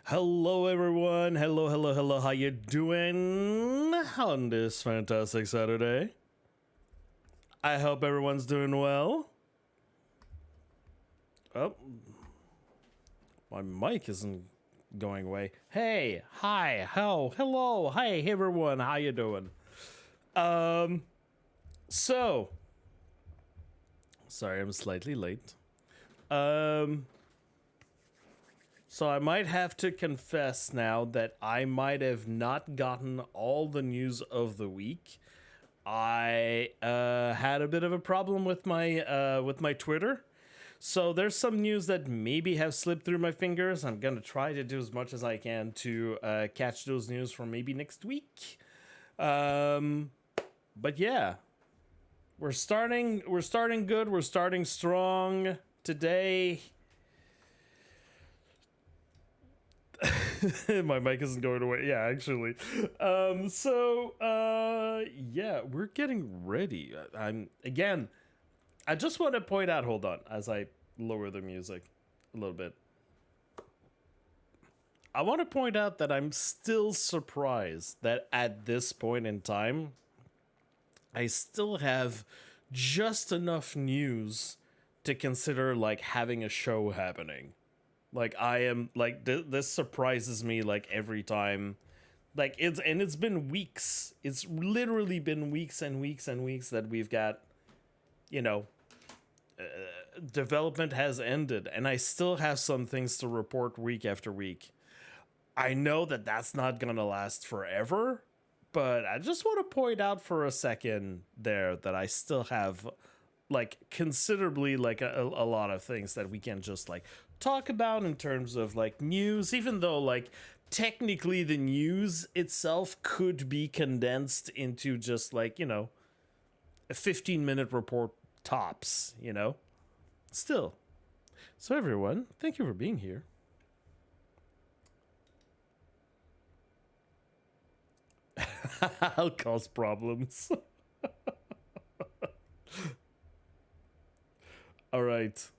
Hello everyone, hello, how you doing on this fantastic Saturday? I hope everyone's doing well. Oh, my mic isn't going away. Hey, hi, hello, hey everyone, how you doing? So, sorry I'm slightly late. So I might have to confess now that I might have not gotten all the news of the week. I had a bit of a problem with my Twitter. So there's some news that maybe have slipped through my fingers. I'm gonna try to do as much as I can to catch those news for maybe next week. But yeah, we're starting good. We're starting strong today. My mic isn't going away. Yeah, actually. Yeah, we're getting ready. I just want to point out, hold on, as I lower the music a little bit. I want to point out that I'm still surprised that at this point in time, I still have just enough news to consider like having a show happening. Like I am like this surprises me like every time. Like it's been weeks. It's literally been weeks and weeks and weeks that we've got, you know, development has ended, and I still have some things to report week after week. I know that that's not gonna last forever, but I just want to point out for a second there that I still have like considerably like a lot of things that we can just like talk about in terms of like news, even though like technically the news itself could be condensed into just like, you know, a 15-minute report tops, you know, still. So everyone, thank you for being here. I'll cause problems. All right.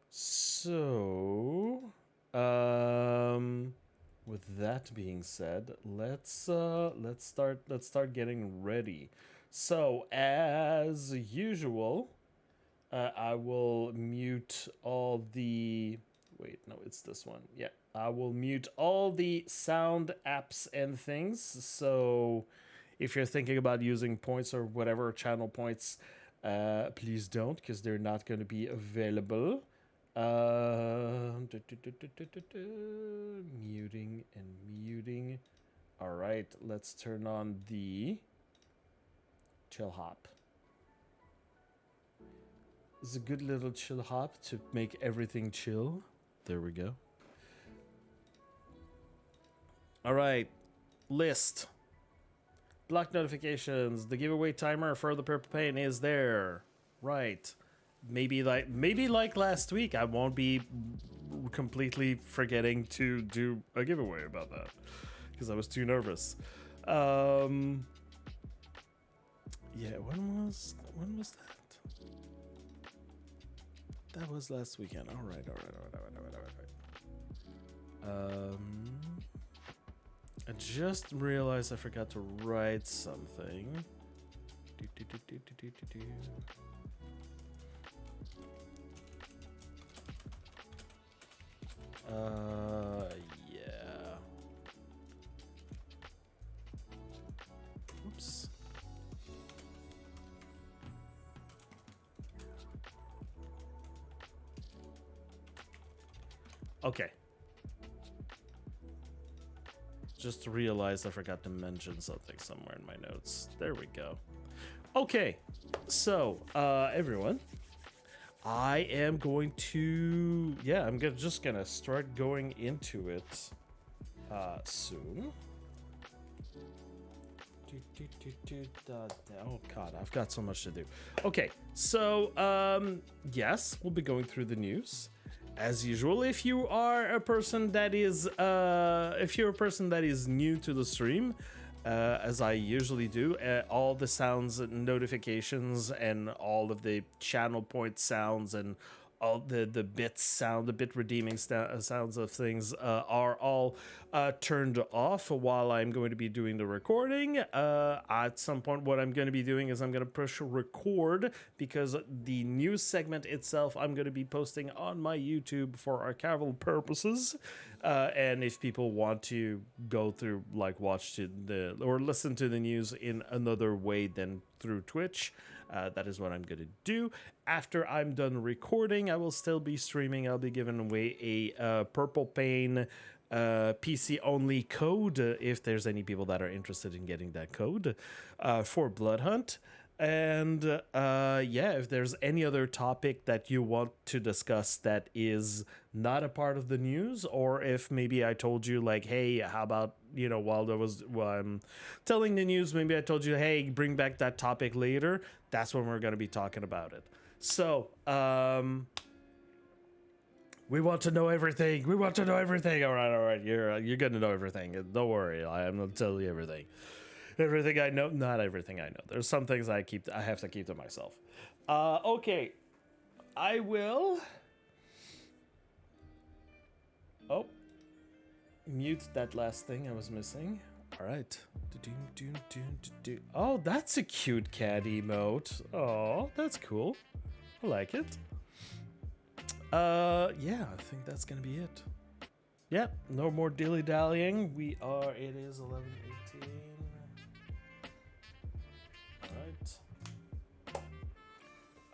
So, with that being said, let's start getting ready. So, as usual, I will mute all the wait, no, it's this one. Yeah. I will mute all the sound apps and things. So, if you're thinking about using points or whatever channel points, please don't, because they're not going to be available. Muting and muting. All right, let's turn on the chill hop. It's a good little chill hop to make everything chill. There we go. All right, list. Block notifications. The giveaway timer for the Purple Pain is there. Right. Maybe like last week, I won't be completely forgetting to do a giveaway about that because I was too nervous. Yeah, when was that? That was last weekend. All right. I just realized I forgot to write something. Yeah. Oops. Okay. Just realized I forgot to mention something somewhere in my notes. There we go. Okay. So, everyone, I am going to, yeah, I'm just gonna start going into it soon. Oh god, I've got so much to do. Okay, so yes, we'll be going through the news as usual. If you are a person that is new to the stream, as I usually do. All the sounds and notifications and all of the channel point sounds and all the bit redeeming sounds of things are all turned off while I'm going to be doing the recording. At some point, what I'm going to be doing is I'm going to push record, because the news segment itself I'm going to be posting on my YouTube for archival purposes. And if people want to go through, like, watch to or listen to the news in another way than through Twitch, that is what I'm going to do. After I'm done recording, I will still be streaming. I'll be giving away a Purple Pain PC only code, if there's any people that are interested in getting that code for Bloodhunt. And yeah, if there's any other topic that you want to discuss that is not a part of the news, or if maybe I told you, like, hey, how about, while I'm telling the news, maybe I told you, hey, bring back that topic later, that's when we're going to be talking about it. So, we want to know everything. We want to know everything. All right. You're going to know everything. Don't worry. I am going to tell you everything. Everything I know, not everything I know. There's some things I have to keep to myself. Okay. I will mute that last thing I was missing. All right. Oh, that's a cute cat emote. Oh, that's cool. I like it. Yeah, I think that's gonna be it. Yep, no more dilly-dallying. It is 11:18.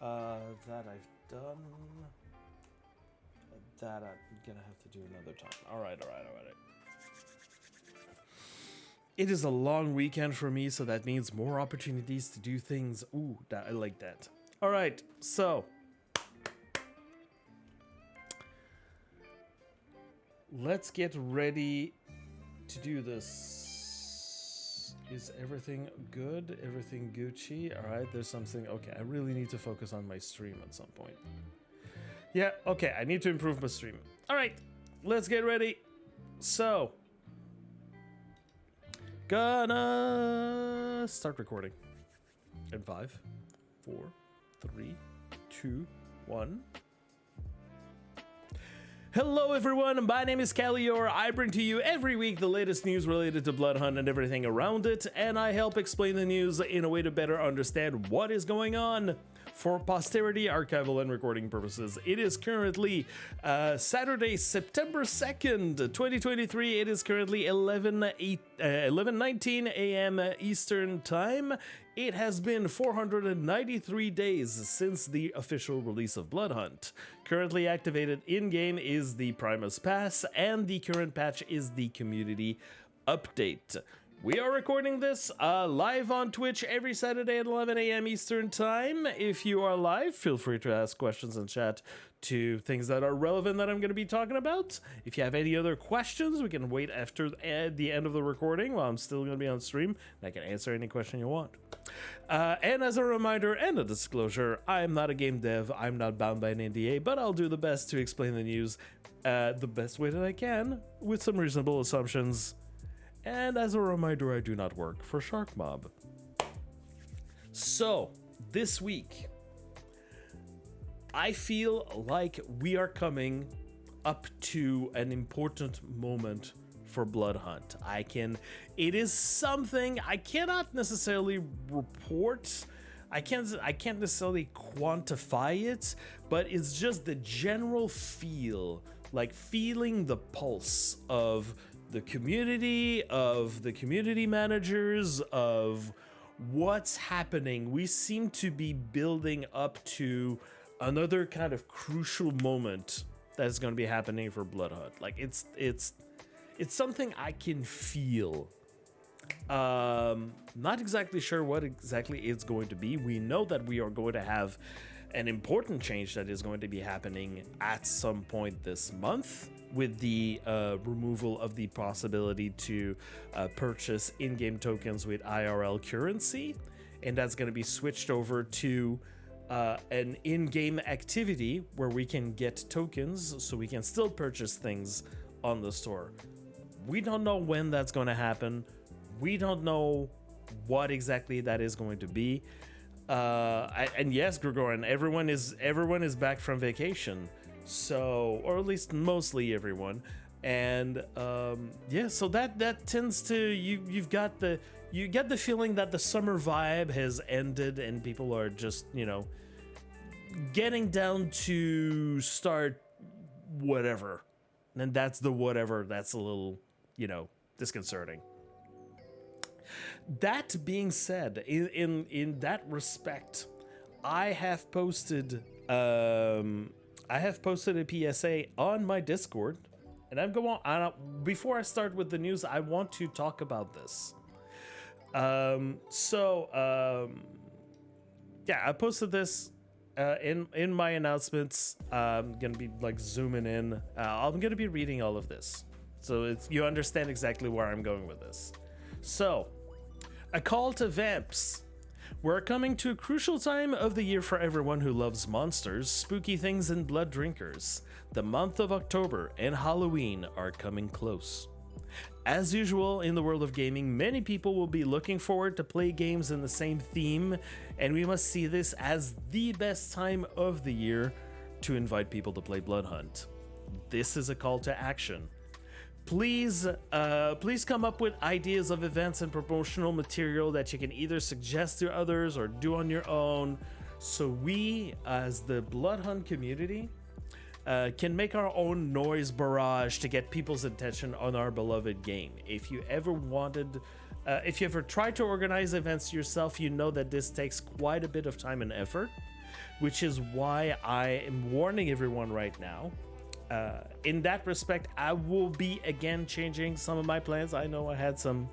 Alright. That I've done. That I'm gonna have to do another time. Alright. It is a long weekend for me, so that means more opportunities to do things. Ooh, I like that. Alright, so let's get ready to do this. Is everything good? Everything Gucci? All right, there's something. Okay, I really need to focus on my stream at some point. Yeah, okay, I need to improve my stream. All right, let's get ready. So, gonna start recording. In 5, 4, 3, 2, 1. Hello everyone, my name is Khalior. I bring to you every week the latest news related to Bloodhunt and everything around it, and I help explain the news in a way to better understand what is going on. For posterity, archival, and recording purposes, it is currently Saturday, September 2nd, 2023. It is currently 11:19 a.m. Eastern Time. It has been 493 days since the official release of Bloodhunt. Currently activated in-game is the Primus Pass, and the current patch is the community update. We are recording this live on Twitch every Saturday at 11 a.m. Eastern Time. If you are live, feel free to ask questions in chat to things that are relevant that I'm going to be talking about. If you have any other questions, we can wait after the end of the recording while I'm still going to be on stream, and I can answer any question you want. And as a reminder and a disclosure, I'm not a game dev. I'm not bound by an NDA, but I'll do the best to explain the news the best way that I can with some reasonable assumptions. And as a reminder, I do not work for Shark Mob. So, this week, I feel like we are coming up to an important moment for Bloodhunt. It is something I cannot necessarily report. I can't necessarily quantify it, but it's just the general feel, like feeling the pulse of the community, of the community managers, of what's happening. We seem to be building up to another kind of crucial moment that's going to be happening for Bloodhunt. Like it's something I can feel. Not exactly sure what exactly it's going to be. We know that we are going to have an important change that is going to be happening at some point this month, with the removal of the possibility to purchase in-game tokens with IRL currency, and that's going to be switched over to an in-game activity where we can get tokens so we can still purchase things on the store. We don't know when that's going to happen. We don't know what exactly that is going to be. And yes, Gregorian, everyone is back from vacation, so, or at least mostly everyone, and yeah, so that tends to, you get the feeling that the summer vibe has ended and people are just, getting down to start whatever, and that's the whatever that's a little, disconcerting. That being said, in that respect, I have posted a PSA on my Discord, and I'm going on. Before I start with the news, I want to talk about this. Yeah, I posted this in my announcements. I'm gonna be like zooming in. I'm gonna be reading all of this, so you understand exactly where I'm going with this. So, a call to vamps. We're coming to a crucial time of the year for everyone who loves monsters, spooky things, and blood drinkers. The month of October and Halloween are coming close. As usual in the world of gaming, many people will be looking forward to play games in the same theme, and we must see this as the best time of the year to invite people to play Bloodhunt. This is a call to action. Please come up with ideas of events and promotional material that you can either suggest to others or do on your own, so we, as the Bloodhunt community, can make our own noise barrage to get people's attention on our beloved game. If you ever tried to organize events yourself, you know that this takes quite a bit of time and effort, which is why I am warning everyone right now. In that respect, I will be again changing some of my plans. I know I had some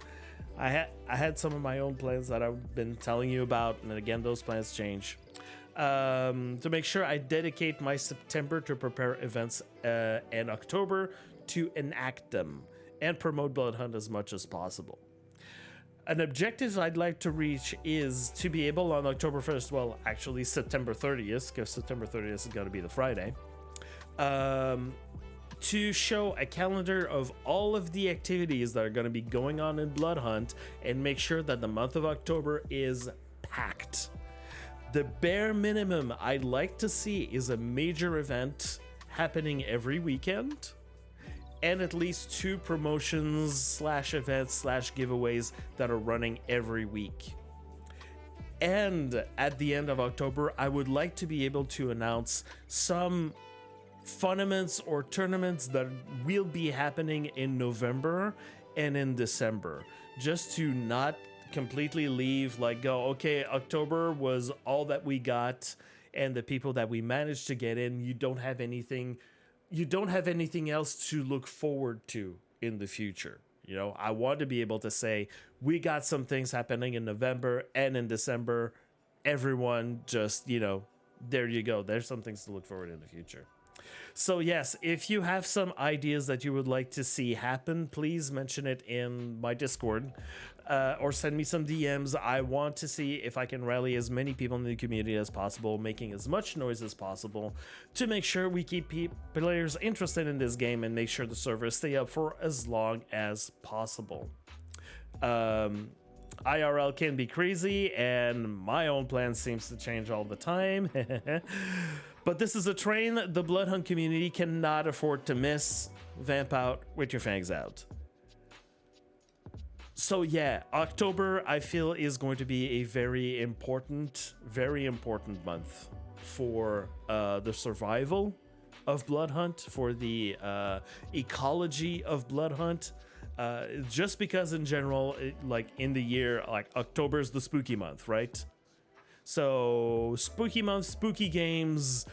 of my own plans that I've been telling you about, and again, those plans change. To make sure I dedicate my September to prepare events and October to enact them and promote Bloodhunt as much as possible. An objective I'd like to reach is to be able on October 1st, well, actually September 30th, because September 30th is going to be the Friday, to show a calendar of all of the activities that are going to be going on in Bloodhunt and make sure that the month of October is packed. The bare minimum I'd like to see is a major event happening every weekend and at least 2 promotions / events / giveaways that are running every week. And at the end of October, I would like to be able to announce some funiments or tournaments that will be happening in November and in December, just to not completely leave, like, go, okay, October was all that we got, and the people that we managed to get in, you don't have anything else to look forward to in the future. I want to be able to say we got some things happening in November and in December. Everyone just, there you go, there's some things to look forward in the future. So yes, if you have some ideas that you would like to see happen, please mention it in my Discord, or send me some DMs. I want to see if I can rally as many people in the community as possible, making as much noise as possible to make sure we keep players interested in this game and make sure the servers stay up for as long as possible. IRL can be crazy, and my own plan seems to change all the time. But this is a train the Bloodhunt community cannot afford to miss. Vamp out with your fangs out. So yeah, October I feel is going to be a very important month for the survival of Bloodhunt, for the ecology of Bloodhunt. Just because in general, like in the year, like October is the spooky month, right? So spooky month, spooky games,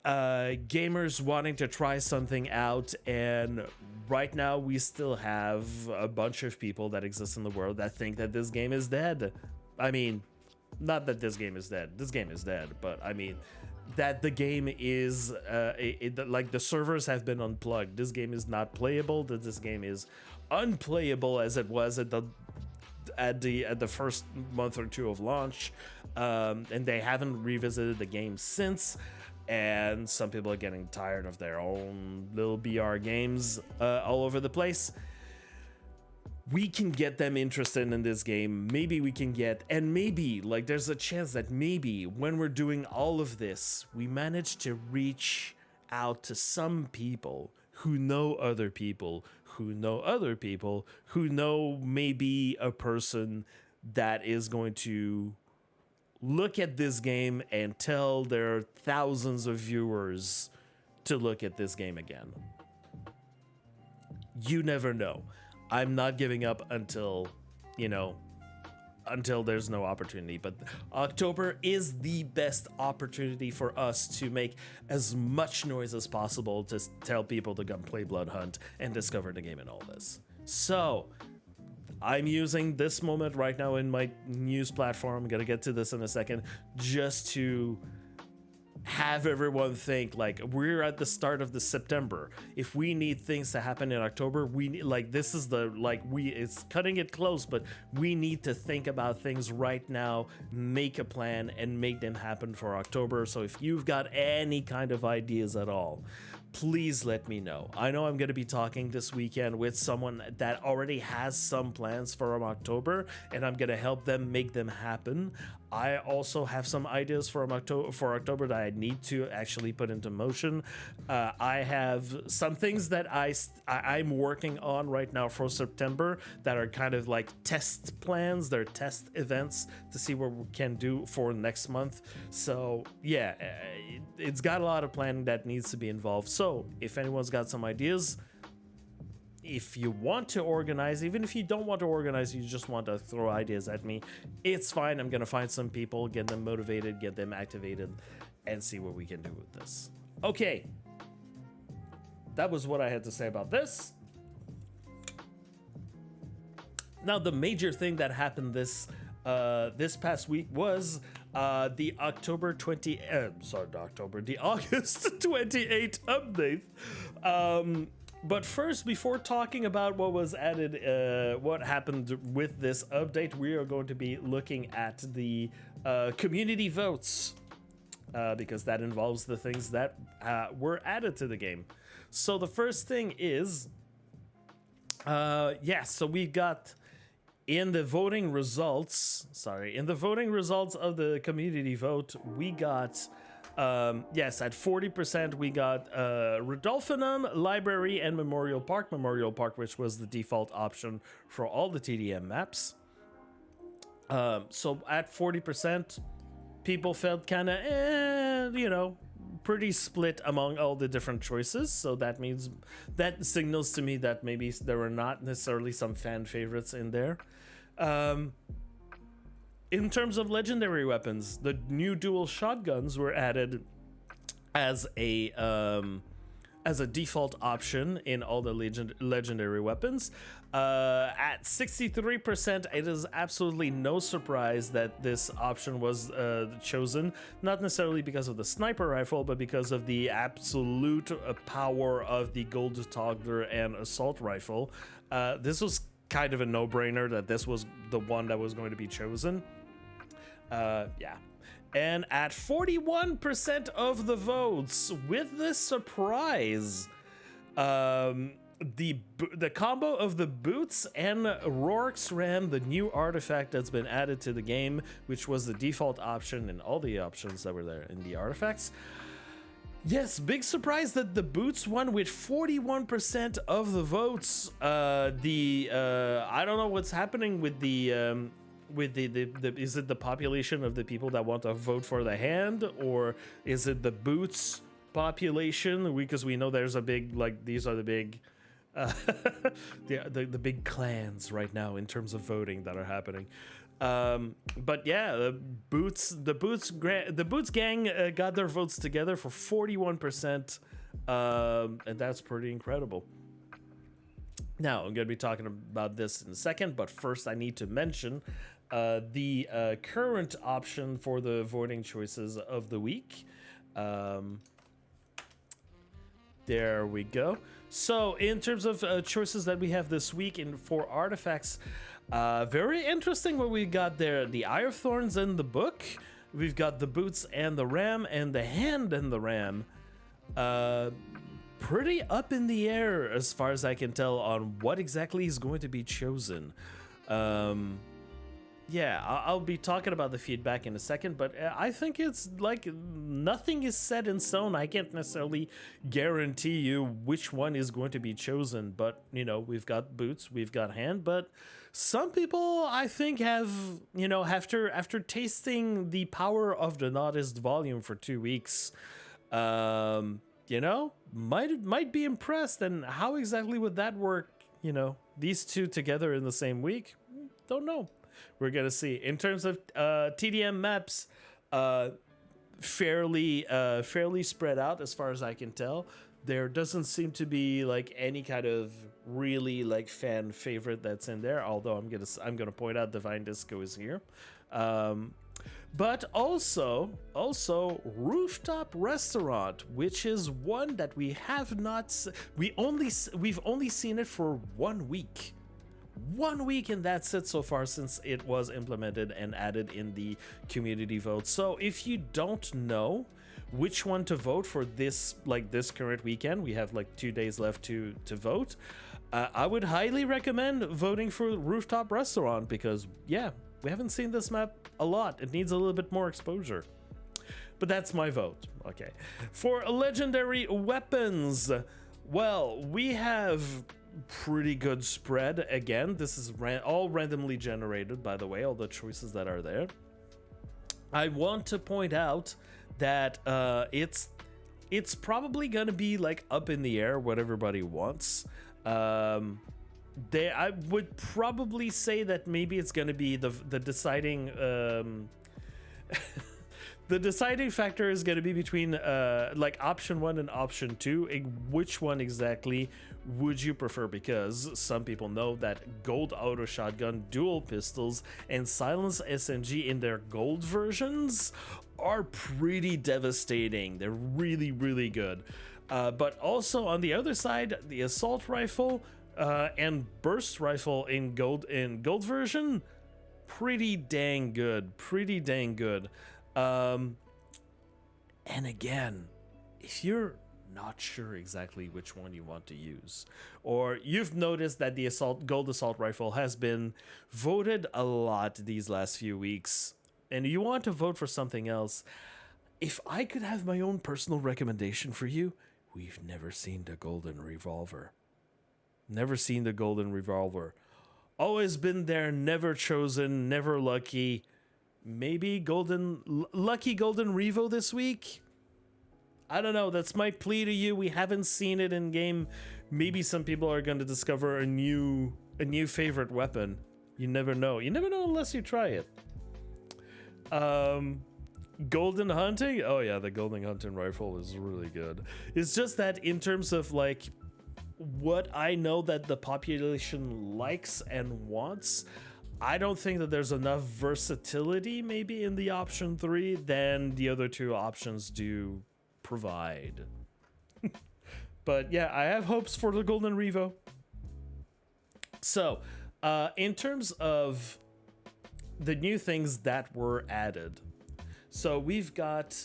gamers wanting to try something out, and right now we still have a bunch of people that exist in the world that think that this game is dead. I mean, not that this game is dead. This game is dead, but I mean that the game is like the servers have been unplugged. This game is not playable. That this game is unplayable as it was at the first month or two of launch, and they haven't revisited the game since. And some people are getting tired of their own little BR games all over the place. we can get them interested in this game. Maybe we can get, and maybe like there's a chance that maybe when we're doing all of this, we manage to reach out to some people who know other people who know other people who know maybe a person that is going to look at this game and tell their thousands of viewers to look at this game again. You never know. I'm not giving up until, until there's no opportunity. But October is the best opportunity for us to make as much noise as possible to tell people to come play Bloodhunt and discover the game and all this. So I'm using this moment right now in my news platform. I'm gonna get to this in a second, just to have everyone think like we're at the start of the September. If we need things to happen in October, we need, like, this is the, like, it's cutting it close, but we need to think about things right now, make a plan and make them happen for October. So if you've got any kind of ideas at all, please let me know. I know I'm going to be talking this weekend with someone that already has some plans for October, and I'm going to help them make them happen. I also have some ideas for October that I need to actually put into motion. I have some things that I'm working on right now for September that are kind of like test plans. They're test events to see what we can do for next month. So yeah, it's got a lot of planning that needs to be involved. So if anyone's got some ideas, if you want to organize, even if you don't want to organize, you just want to throw ideas at me, it's fine. I'm going to find some people, get them motivated, get them activated, and see what we can do with this. Okay. That was what I had to say about this. Now, the major thing that happened this past week was the August 28th update. But first, before talking about what was added, what happened with this update, we are going to be looking at the community votes, because that involves the things that were added to the game. So the first thing is, so we got in the voting results of the community vote, we got at 40% we got Rodolphinum, Library, and Memorial Park, which was the default option for all the TDM maps. So at 40%, people felt kind of pretty split among all the different choices. So that means, that signals to me that maybe there were not necessarily some fan favorites in there. In terms of legendary weapons, the new dual shotguns were added as a default option in all the legendary weapons. At 63%, it is absolutely no surprise that this option was chosen, not necessarily because of the sniper rifle, but because of the absolute power of the gold toggler and assault rifle. This was kind of a no-brainer that this was the one that was going to be chosen. And at 41% of the votes, with this surprise, the combo of the boots and Rourke's Ram, the new artifact that's been added to the game, which was the default option in all the options that were there in the artifacts. Yes, big surprise that the boots won with 41% of the votes. I don't know what's happening with the is it the population of the people that want to vote for the hand, or is it the boots population? Because we know there's a big, like, these are the big the big clans right now in terms of voting that are happening. But yeah, the boots gang got their votes together for 41%, and that's pretty incredible. Now, I'm going to be talking about this in a second, but first I need to mention the current option for the voting choices of the week. There we go. So, in terms of choices that we have this week for artifacts, very interesting what we got there. The Eye of Thorns and the Book. We've got the boots and the ram, and the hand and the ram. pretty up in the air as far as I can tell on what exactly is going to be chosen. Um, yeah, I'll be talking about the feedback in a second, but I think it's like nothing is set in stone. I can't necessarily guarantee you which one is going to be chosen, but you know, we've got Boots, we've got Hand, but some people I think have, you know, after tasting the power of the Nodist volume for 2 weeks, you know, might be impressed. And how exactly would that work? You know, these two together in the same week? Don't know. We're gonna see. In terms of TDM maps, fairly spread out as far as I can tell. There doesn't seem to be like any kind of really like fan favorite that's in there. Although I'm gonna point out Divine Disco is here. But also Rooftop Restaurant, which is one that we have not we've only seen it for 1 week. 1 week, and that's it so far since it was implemented and added in the community vote. So if you don't know which one to vote for this current weekend, we have like 2 days left to vote. I would highly recommend voting for Rooftop Restaurant because yeah, we haven't seen this map a lot. It needs a little bit more exposure. But that's my vote. Okay. For legendary weapons, well, we have pretty good spread. Again, this is all randomly generated, by the way, all the choices that are there. I want to point out that it's probably gonna be like up in the air what everybody wants. I would probably say that maybe it's gonna be the deciding the deciding factor is going to be between like option 1 and option 2. Which one exactly would you prefer? Because some people know that gold auto shotgun, dual pistols, and silence SMG in their gold versions are pretty devastating. They're really, really good. But also on the other side, the assault rifle and burst rifle in gold version, pretty dang good. Pretty dang good. And again, if you're not sure exactly which one you want to use, or you've noticed that the gold assault rifle has been voted a lot these last few weeks, and you want to vote for something else, if I could have my own personal recommendation for you, we've never seen the golden revolver. Never seen the golden revolver. Always been there, never chosen, never lucky. Maybe lucky golden revo this week? I don't know. That's my plea to you. We haven't seen it in game. Maybe some people are going to discover a new favorite weapon. You never know. You never know unless you try it. Golden hunting? Oh yeah, the golden hunting rifle is really good. It's just that in terms of like what I know that the population likes and wants, I don't think that there's enough versatility maybe in the option 3 than the other two options do provide. But yeah, I have hopes for the golden revo. So in terms of the new things that were added, so we've got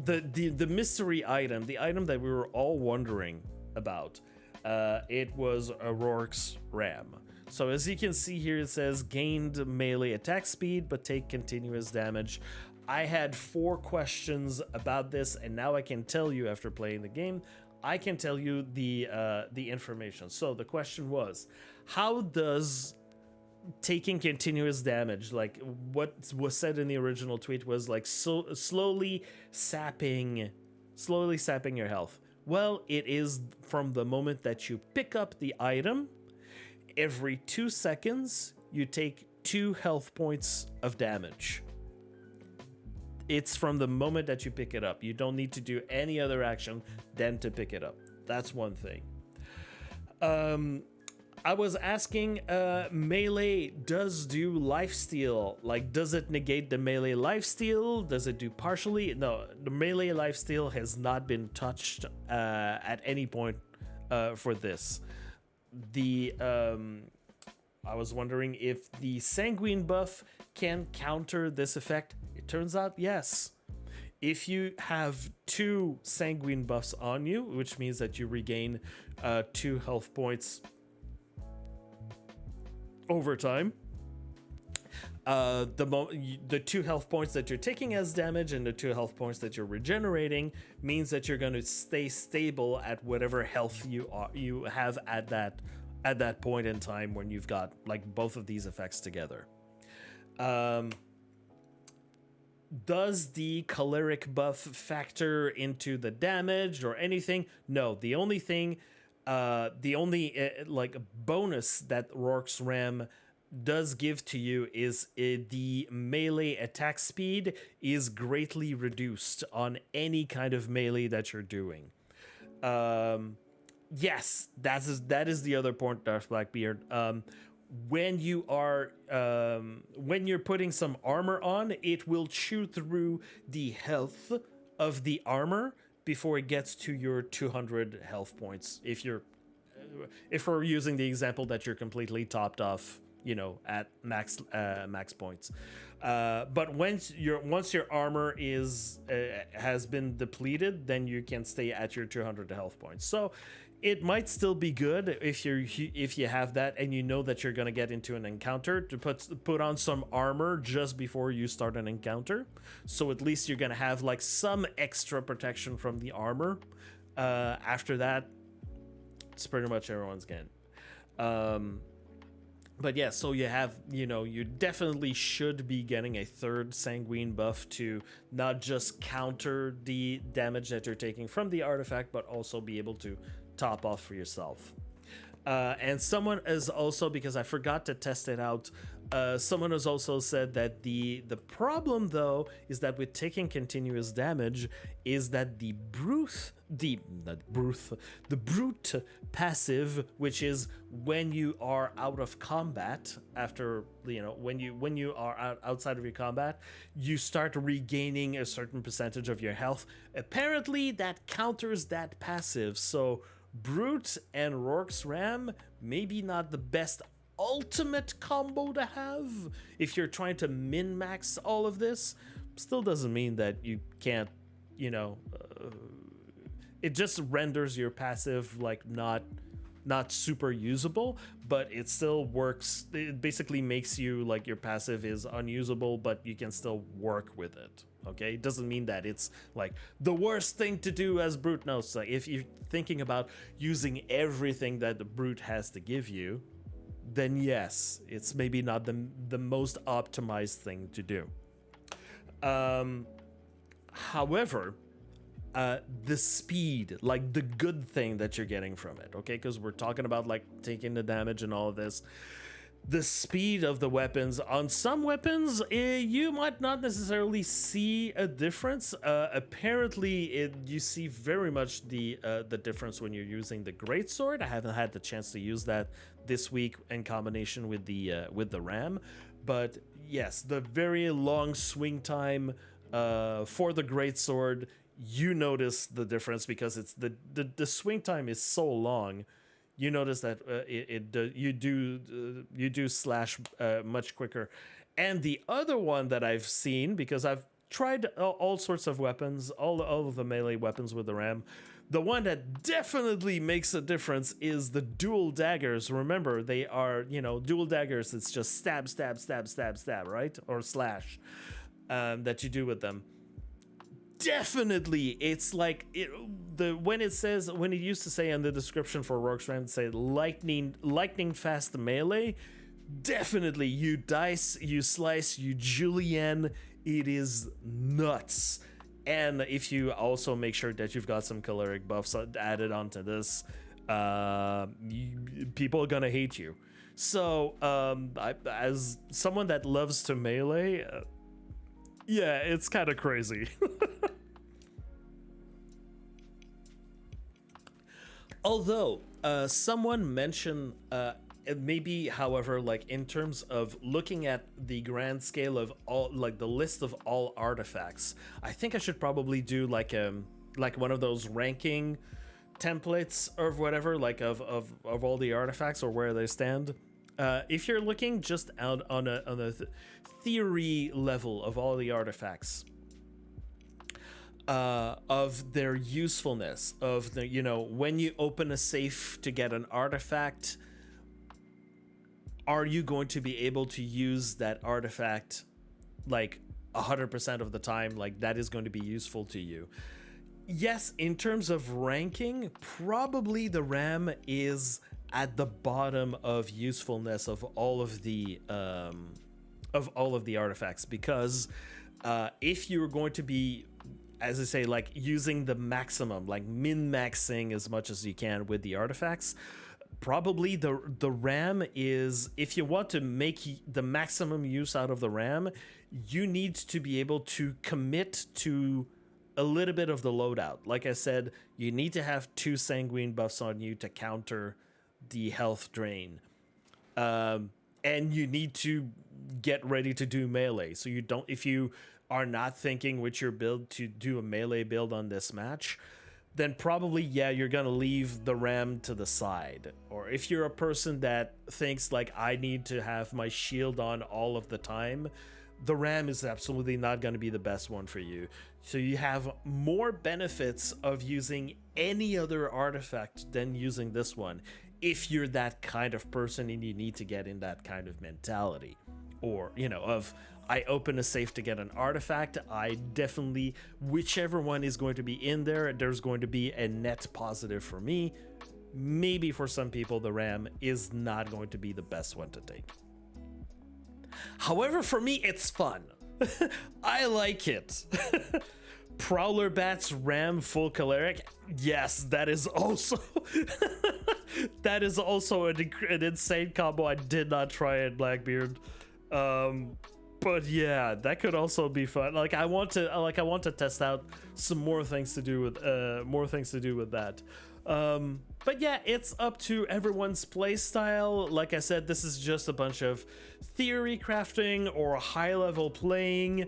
the mystery item, the item that we were all wondering about. It was O'Rourke's Ram. So as you can see here, it says gained melee attack speed, but take continuous damage. I had 4 questions about this, and now I can tell you after playing the game, I can tell you the information. So the question was, how does taking continuous damage, like what was said in the original tweet was like slowly sapping your health? Well, it is from the moment that you pick up the item. Every 2 seconds, you take 2 health points of damage. It's from the moment that you pick it up. You don't need to do any other action than to pick it up. That's one thing. I was asking, melee does do lifesteal. Like, does it negate the melee lifesteal? Does it do partially? No, the melee lifesteal has not been touched at any point for this. I was wondering if the sanguine buff can counter this effect. It turns out yes. If you have 2 sanguine buffs on you, which means that you regain 2 health points over time, the 2 health points that you're taking as damage and the 2 health points that you're regenerating means that you're going to stay stable at whatever health you have at that point in time when you've got like both of these effects together. Does the choleric buff factor into the damage or anything? No. The only thing, like bonus that Rourke's Ram does give to you is the melee attack speed is greatly reduced on any kind of melee that you're doing. Yes, that is the other point, Darth Blackbeard. When you're putting some armor on, it will chew through the health of the armor before it gets to your 200 health points. If we're using the example that you're completely topped off, at max points. But once your armor has been depleted, then you can stay at your 200 health points. So it might still be good if you have that and you know that you're gonna get into an encounter to put on some armor just before you start an encounter. So at least you're gonna have like some extra protection from the armor. After that, it's pretty much everyone's game. But yeah, so you definitely should be getting a 3rd sanguine buff to not just counter the damage that you're taking from the artifact, but also be able to top off for yourself. And someone is also, because I forgot to test it out, someone has also said that the problem though is that with taking continuous damage is that the brute passive, which is when you are out of combat, after when you are outside of your combat, you start regaining a certain percentage of your health. Apparently that counters that passive. So Brute and Rourke's Ram, maybe not the best ultimate combo to have if you're trying to min-max all of this. Still doesn't mean that you can't, it just renders your passive like not super usable, but it still works. It basically makes you like your passive is unusable, but you can still work with it. Okay, it doesn't mean that it's like the worst thing to do as Brute. No, it's like if you're thinking about using everything that the Brute has to give you, then yes, it's maybe not the most optimized thing to do. However, the speed, like the good thing that you're getting from it, okay? Because we're talking about like taking the damage and all of this. The speed of the weapons, on some weapons, you might not necessarily see a difference. Apparently, you see very much the difference when you're using the greatsword. I haven't had the chance to use that this week in combination with the Ram, but yes, the very long swing time for the greatsword, you notice the difference because it's the swing time is so long. You notice that you do slash much quicker. And the other one that I've seen, because I've tried all sorts of weapons, all of the melee weapons with the Ram, the one that definitely makes a difference is the dual daggers. Remember, they are, dual daggers. It's just stab, stab, stab, stab, stab, right? Or slash that you do with them. Definitely, it's like when it used to say in the description for Rourke's Ram, say lightning fast melee. Definitely, you dice, you slice, you julienne. It is nuts. And if you also make sure that you've got some choleric buffs added onto this, people are gonna hate you. So, as someone that loves to melee. Yeah, it's kind of crazy. Although, someone mentioned, maybe, however, like in terms of looking at the grand scale of all, like the list of all artifacts, I think I should probably do like one of those ranking templates or whatever, like of all the artifacts or where they stand. If you're looking just out on a theory level of all the artifacts, of their usefulness of the, when you open a safe to get an artifact, are you going to be able to use that artifact like 100% of the time? Like, that is going to be useful to you. Yes, in terms of ranking, probably the RAM is at the bottom of usefulness of all of the artifacts, because if you're going to be, as I say, like using the maximum, like min-maxing as much as you can with the artifacts, probably the RAM is, if you want to make the maximum use out of the RAM, you need to be able to commit to a little bit of the loadout. Like I said, you need to have 2 sanguine buffs on you to counter the health drain. And you need to get ready to do melee. So you don't, if you are not thinking with your build to do a melee build on this match, then probably, yeah, you're gonna leave the RAM to the side. Or if you're a person that thinks like, I need to have my shield on all of the time, the RAM is absolutely not going to be the best one for you. So you have more benefits of using any other artifact than using this one, if you're that kind of person and you need to get in that kind of mentality. Or, of, I open a safe to get an artifact, I definitely, whichever one is going to be in there, there's going to be a net positive for me. Maybe for some people, the RAM is not going to be the best one to take. However, for me, it's fun. I like it. Prowler Bats Ram Full Choleric. Yes, that is also that is also an insane combo. I did not try it, Blackbeard. But yeah, that could also be fun. Like I want to test out some more things to do with that. But yeah, it's up to everyone's playstyle. Like I said, this is just a bunch of theory crafting or high level playing.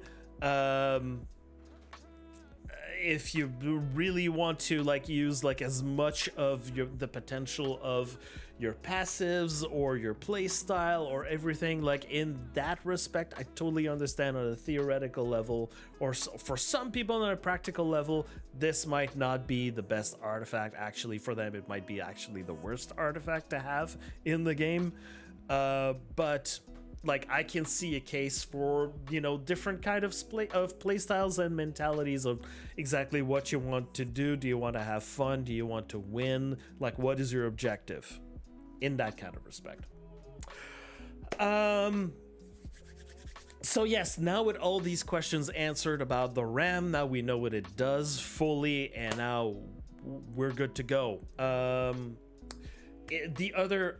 If you really want to like use like as much of the potential of your passives or your play style or everything, like in that respect, I totally understand on a theoretical level, or for some people on a practical level, this might not be the best artifact. Actually, for them, it might be actually the worst artifact to have in the game. But like I can see a case for, different kind of play styles and mentalities of exactly what you want to do. Do you want to have fun? Do you want to win? Like, what is your objective in that kind of respect? So yes, now with all these questions answered about the RAM, now we know what it does fully, and now we're good to go. The other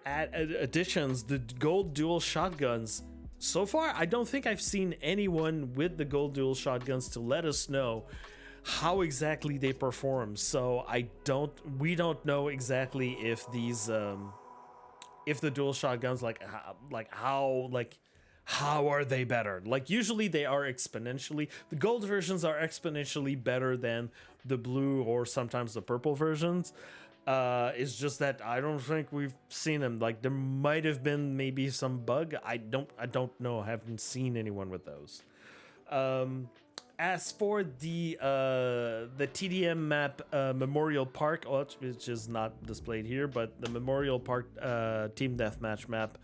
additions, the gold dual shotguns, so far I don't think I've seen anyone with the gold dual shotguns to let us know how exactly they perform. So we don't know exactly if these if the dual shotguns how are they better. Like usually they are exponentially, the gold versions are exponentially better than the blue or sometimes the purple versions. It's just that I don't think we've seen them. Like there might have been maybe some bug. I don't know. I haven't seen anyone with those. As for the TDM map, Memorial Park, which is not displayed here, but the Memorial Park team deathmatch map.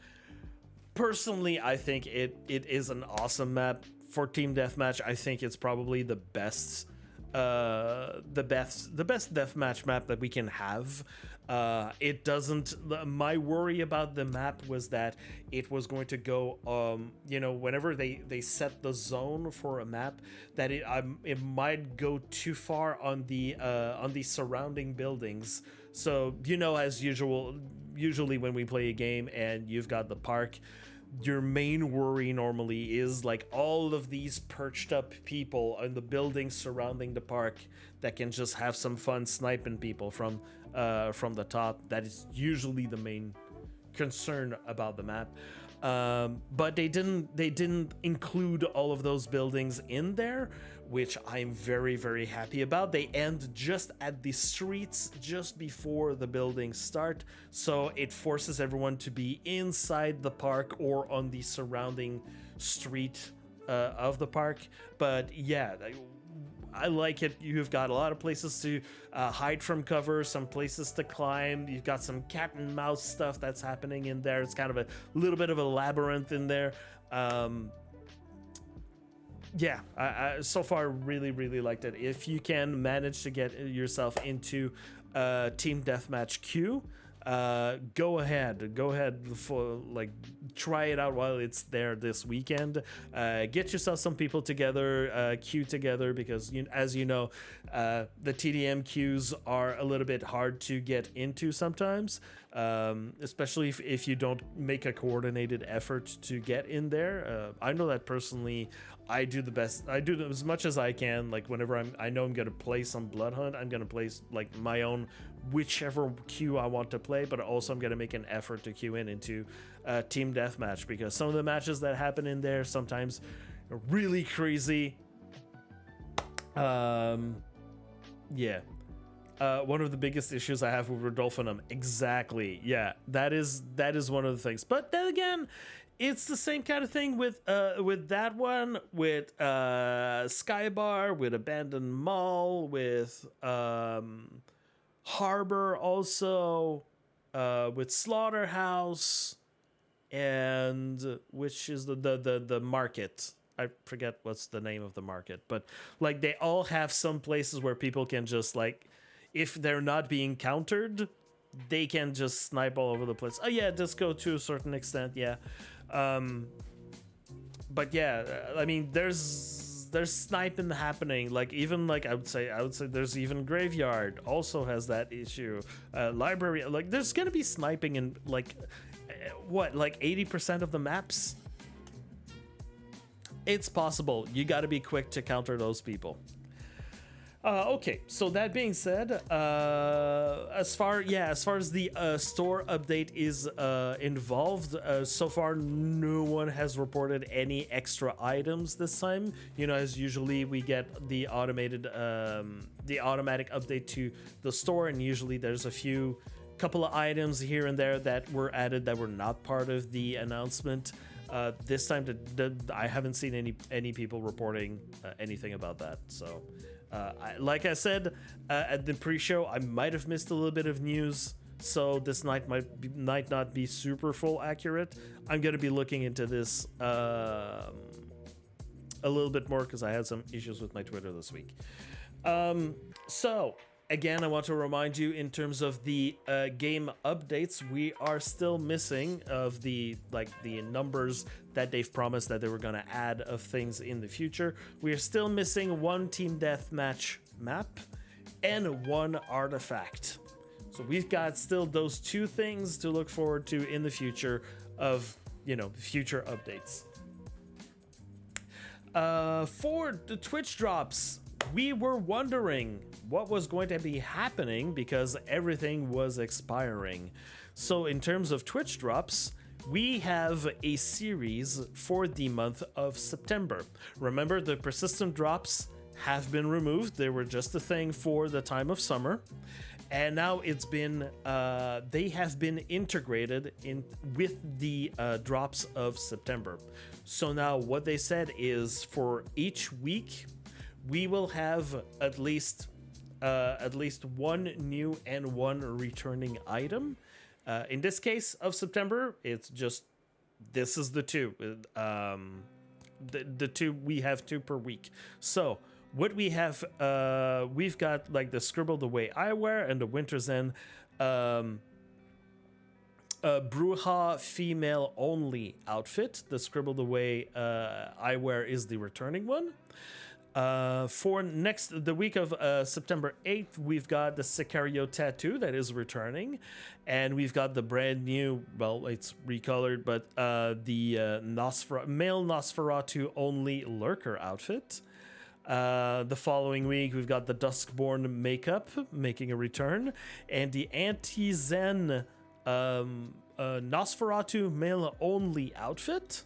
Personally, I think it is an awesome map for team deathmatch. I think it's probably the best deathmatch map that we can have. It doesn't, my worry about the map was that it was going to go whenever they set the zone for a map, that it might go too far on the surrounding buildings. So as usually when we play a game and you've got the park, your main worry normally is like all of these perched up people in the buildings surrounding the park that can just have some fun sniping people from the top. That is usually the main concern about the map. But they didn't include all of those buildings in there, which I'm very, very happy about. They end just at the streets just before the buildings start, so it forces everyone to be inside the park or on the surrounding street of the park. But yeah, I like it. You've got a lot of places to hide from cover, some places to climb. You've got some cat and mouse stuff that's happening in there. It's kind of a little bit of a labyrinth in there. Yeah, I so far really, really liked it. If you can manage to get yourself into Team Deathmatch queue, go ahead for like try it out while it's there this weekend. Get yourself some people together, queue together, because as you know, the TDM queues are a little bit hard to get into sometimes, especially if you don't make a coordinated effort to get in there. I know that personally. I do as much as I can. Like whenever I know I'm gonna play some Bloodhunt, I'm gonna play like my own whichever queue I want to play, but also I'm gonna make an effort to queue into Team Deathmatch, because some of the matches that happen in there sometimes are really crazy. Yeah. One of the biggest issues I have with Rodolphinum, exactly. Yeah, that is one of the things. But then again, it's the same kind of thing with that one, with Skybar, with Abandoned Mall, with Harbor also, with Slaughterhouse, and which is the market. I forget what's the name of the market, but like they all have some places where people can just like, if they're not being countered, they can just snipe all over the place. Oh yeah, just go to a certain extent, yeah. But yeah, I mean, there's sniping happening. Like even like I would say there's even Graveyard also has that issue. Library, like there's gonna be sniping in like what, like 80% of the maps. It's possible. You got to be quick to counter those people. Okay, so that being said, as far as the store update is involved, so far no one has reported any extra items this time. You know, as usually we get the automatic update to the store, and usually there's a couple of items here and there that were added that were not part of the announcement. This time, I haven't seen any people reporting anything about that. So. Like I said at the pre-show, I might have missed a little bit of news, so this might not be super full accurate. I'm gonna be looking into this a little bit more because I had some issues with my Twitter this week. So again, I want to remind you, in terms of the game updates, we are still missing of the numbers that they've promised that they were going to add of things in the future. We are still missing one Team Deathmatch map and one artifact. So we've got still those two things to look forward to in the future of, future updates. For the Twitch drops, we were wondering what was going to be happening because everything was expiring. So in terms of Twitch drops, we have a series for the month of September. Remember, the persistent drops have been removed. They were just a thing for the time of summer. And now they have been integrated in with the drops of September. So now what they said is, for each week, we will have at least one new and one returning item. In this case of September, it's just, this is the two. The two, we have two per week. So what we have, we've got like the Scribbled Away Eyewear and the Winter's End Bruja female only outfit. The Scribbled Away Eyewear is the returning one. For the week of September 8th, we've got the Sicario tattoo that is returning, and we've got the brand new, well, it's recolored, but the male Nosferatu only lurker outfit. The following week, we've got the Duskborn makeup making a return, and the Anti-Zen Nosferatu male only outfit.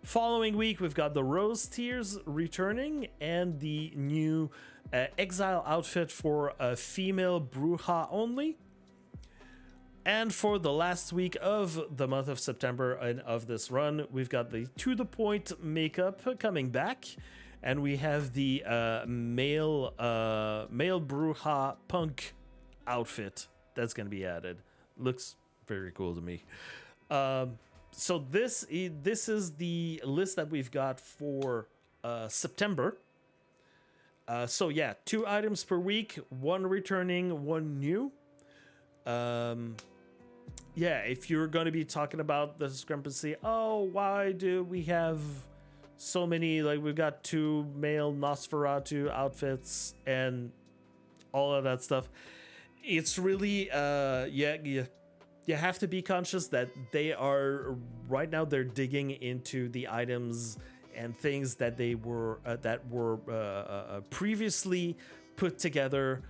Following week, we've got the Rose Tears returning, and the new Exile outfit for a female Bruja only. And for the last week of the month of September and of this run, we've got the To The Point makeup coming back. and we have the male Bruja punk outfit that's going to be added. Looks very cool to me. So this is the list that we've got for September. So yeah, 2 items per week, 1 returning, 1 new. Yeah, if you're going to be talking about the discrepancy, oh, why do we have so many, like we've got 2 male Nosferatu outfits and all of that stuff. It's really, you have to be conscious that they are, right now they're digging into the items and things that they were, previously put together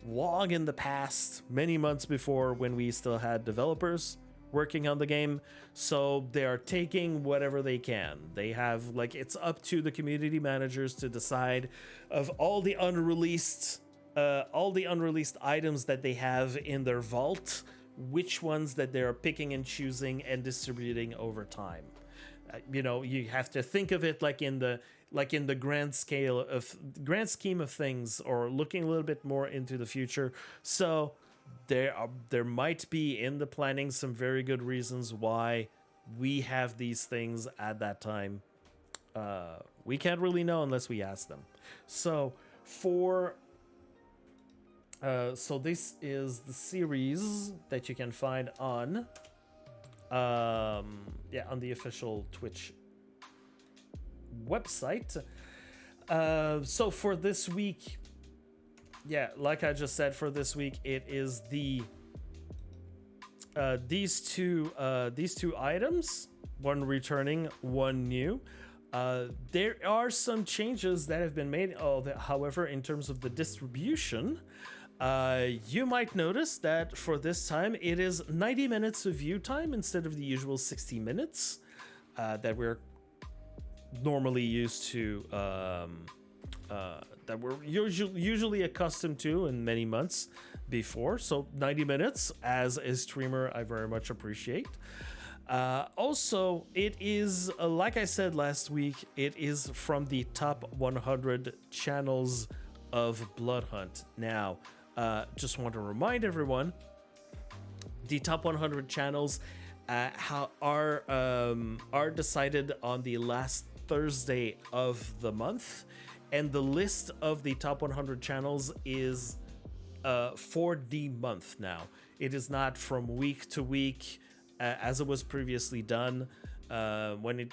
long in the past, many months before, when we still had developers working on the game. So they are taking whatever they can. They have, like, it's up to the community managers to decide of all the unreleased items that they have in their vault, which ones that they're picking and choosing and distributing over time. You have to think of it like in the grand scheme of things, or looking a little bit more into the future. So there might be in the planning some very good reasons why we have these things at that time. We can't really know unless we ask them. So so this is the series that you can find on on the official Twitch website. So for this week, like I just said, for this week it is these two items, 1 returning, 1 new. There are some changes that have been made. However, in terms of the distribution, you might notice that for this time it is 90 minutes of view time instead of the usual 60 minutes that we're normally used to, that we're usually accustomed to in many months before. So 90 minutes, as a streamer, I very much appreciate. Also, it is, like I said last week, it is from the top 100 channels of Bloodhunt. Now, just want to remind everyone, the top 100 channels are decided on the last Thursday of the month, and the list of the top 100 channels is for the month now. It is not from week to week as it was previously done, when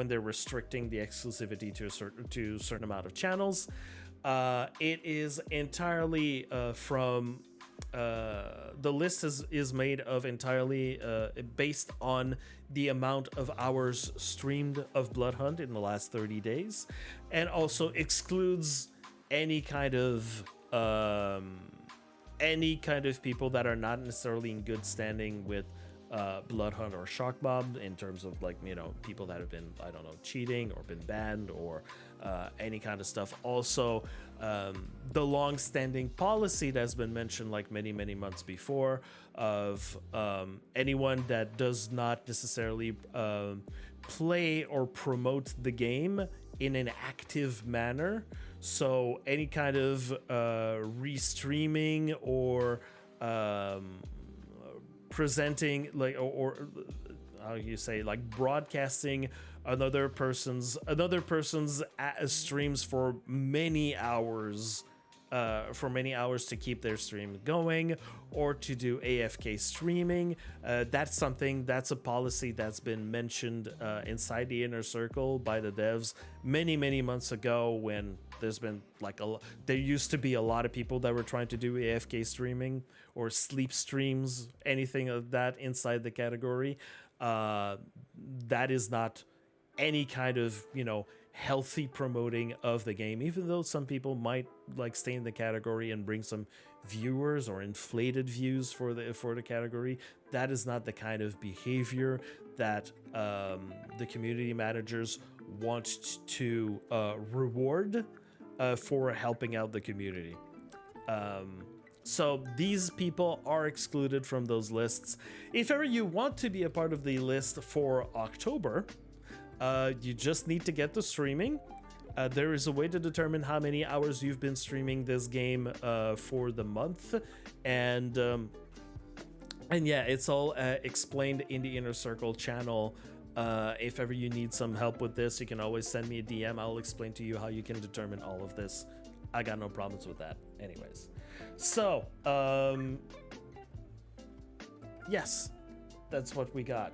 they're restricting the exclusivity to a certain amount of channels. It is entirely from the list is made of entirely based on the amount of hours streamed of Bloodhunt in the last 30 days, and also excludes any kind of people that are not necessarily in good standing with Bloodhunt or Shockmob, in terms of, like, people that have been, I don't know, cheating or been banned or any kind of stuff. Also, the long-standing policy that's been mentioned like many months before of anyone that does not necessarily play or promote the game in an active manner. So any kind of restreaming or presenting, like, or how you say, like, broadcasting another person's streams for many hours to keep their stream going, or to do AFK streaming. That's a policy that's been mentioned inside the inner circle by the devs many months ago, when there's been there used to be a lot of people that were trying to do AFK streaming or sleep streams, anything of that inside the category. That is not any kind of, healthy promoting of the game, even though some people might stay in the category and bring some viewers or inflated views for the category. That is not the kind of behavior that the community managers want to reward for helping out the community. So these people are excluded from those lists. If ever you want to be a part of the list for October, you just need to get the streaming. There is a way to determine how many hours you've been streaming this game for the month, and yeah, it's all explained in the Inner Circle channel. If ever you need some help with this, you can always send me a DM. I'll explain to you how you can determine all of this. I got no problems with that. Anyways, so yes, that's what we got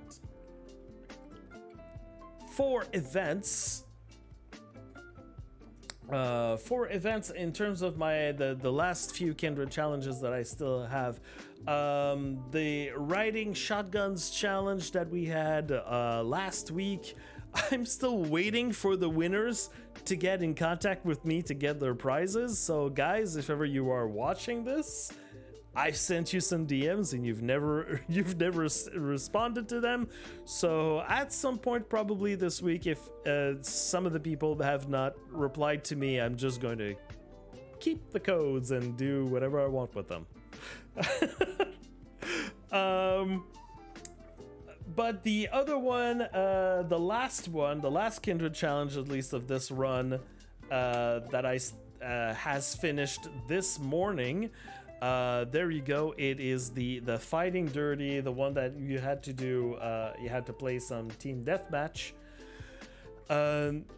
for events. For events, in terms of the last few Kindred challenges that I still have, the riding shotguns challenge that we had last week, I'm still waiting for the winners to get in contact with me to get their prizes. So guys, if ever you are watching this, I've sent you some DMs and you've never responded to them. So at some point, probably this week, if some of the people have not replied to me, I'm just going to keep the codes and do whatever I want with them. But the other one, the last Kindred challenge, at least of this run, that I has finished this morning. There you go. It is the Fighting Dirty, the one that you had to do. You had to play some team deathmatch.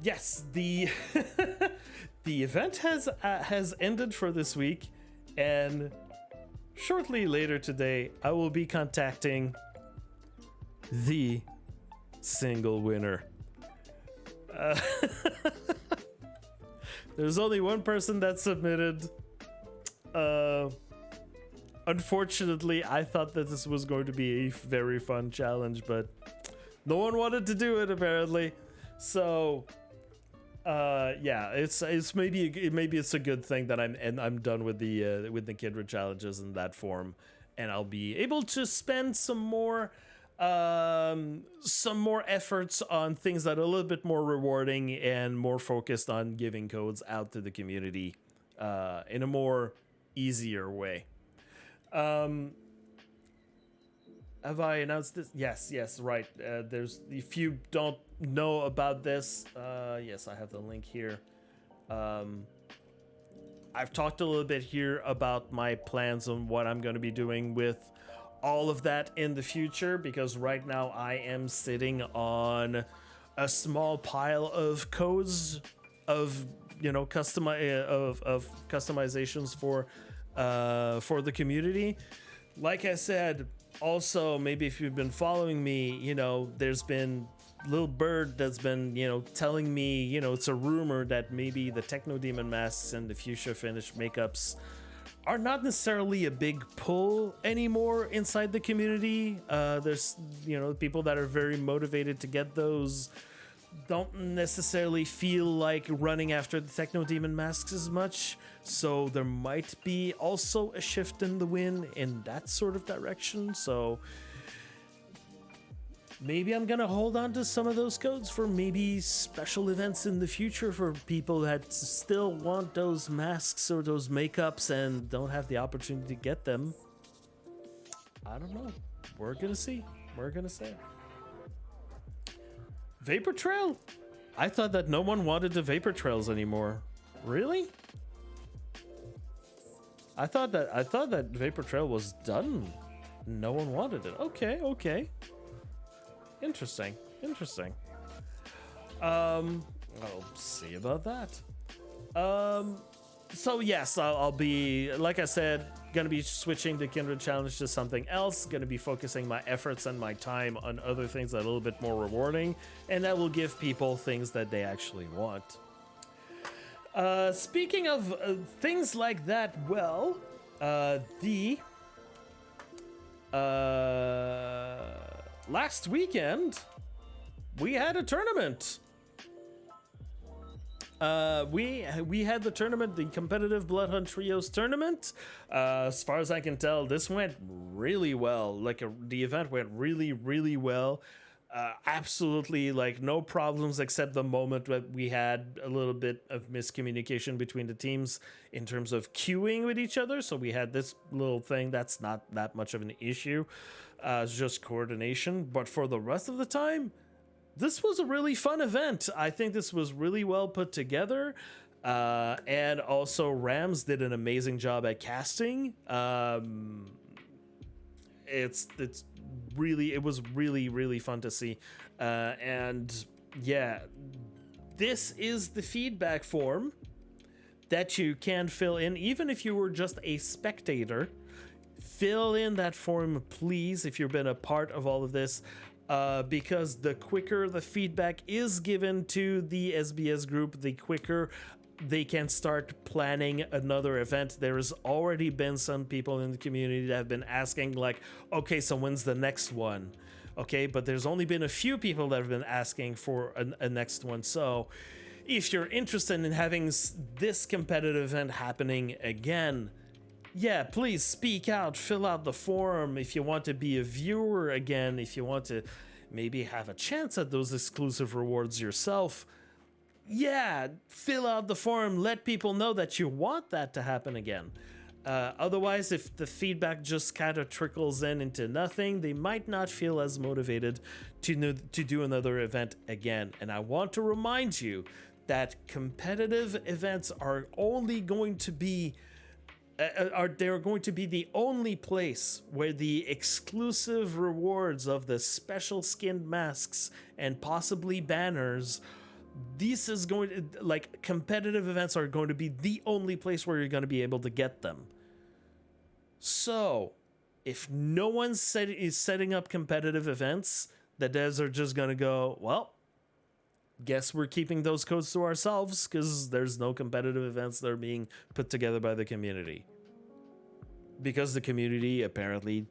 Yes, the the event has ended for this week, and shortly later today, I will be contacting the single winner. There's only one person that submitted. Unfortunately, I thought that this was going to be a very fun challenge, but no one wanted to do it apparently. So, yeah, it's maybe it's a good thing that I'm done with the Kindred challenges in that form, and I'll be able to spend some more efforts on things that are a little bit more rewarding and more focused on giving codes out to the community in a more easier way. Have I announced this? Yes, right. There's, if you don't know about this, yes, I have the link here. I've talked a little bit here about my plans on what I'm going to be doing with all of that in the future, because right now I am sitting on a small pile of codes of, you know, customizations for the community. Like I said, also, maybe if you've been following me, you know, there's been little bird that's been, you know, telling me, you know, it's a rumor that maybe the Techno Demon masks and the Fuchsia Finish makeups are not necessarily a big pull anymore inside the community. There's, you know, people that are very motivated to get those don't necessarily feel like running after the Techno Demon masks as much. So there might be also a shift in the wind in that sort of direction. So maybe I'm gonna hold on to some of those codes for maybe special events in the future for people that still want those masks or those makeups and don't have the opportunity to get them. I don't know. We're gonna see. Vapor Trail? I thought that no one wanted the Vapor Trails anymore. Really? I thought that Vapor Trail was done. No one wanted it. Okay. Interesting. I'll see about that. So yes, I'll be, like I said, gonna be switching the Kindred challenge to something else. Gonna be focusing my efforts and my time on other things that are a little bit more rewarding, and that will give people things that they actually want. Speaking of things like that, well, last weekend we had a tournament. We had the tournament, the competitive Bloodhunt Trios tournament. As far as I can tell, this went really well. The event went really well. Absolutely, no problems except the moment that we had a little bit of miscommunication between the teams in terms of queuing with each other. So we had this little thing that's not that much of an issue. It's just coordination. But for the rest of the time, this was a really fun event. I think this was really well put together. And also Rams did an amazing job at casting. It's really, it was really, really fun to see. And yeah, this is the feedback form that you can fill in, even if you were just a spectator. Fill in that form, please, if you've been a part of all of this, because the quicker the feedback is given to the SBS group, the quicker they can start planning another event. There has already been some people in the community that have been asking, like, okay, so when's the next one? Okay, but there's only been a few people that have been asking for a next one. So if you're interested in having this competitive event happening again, yeah, please speak out, fill out the form. If you want to be a viewer again, if you want to maybe have a chance at those exclusive rewards yourself, yeah, fill out the form. Let people know that you want that to happen again. Otherwise, if the feedback just kind of trickles in into nothing, they might not feel as motivated to do another event again. And I want to remind you that competitive events are only going to be they're going to be the only place where the exclusive rewards of the special skinned masks and possibly banners, this is going to, like, competitive events are going to be the only place where you're going to be able to get them. So if no one is setting up competitive events, the devs are just going to go, well, guess we're keeping those codes to ourselves because there's no competitive events that are being put together by the community. Because the community apparently,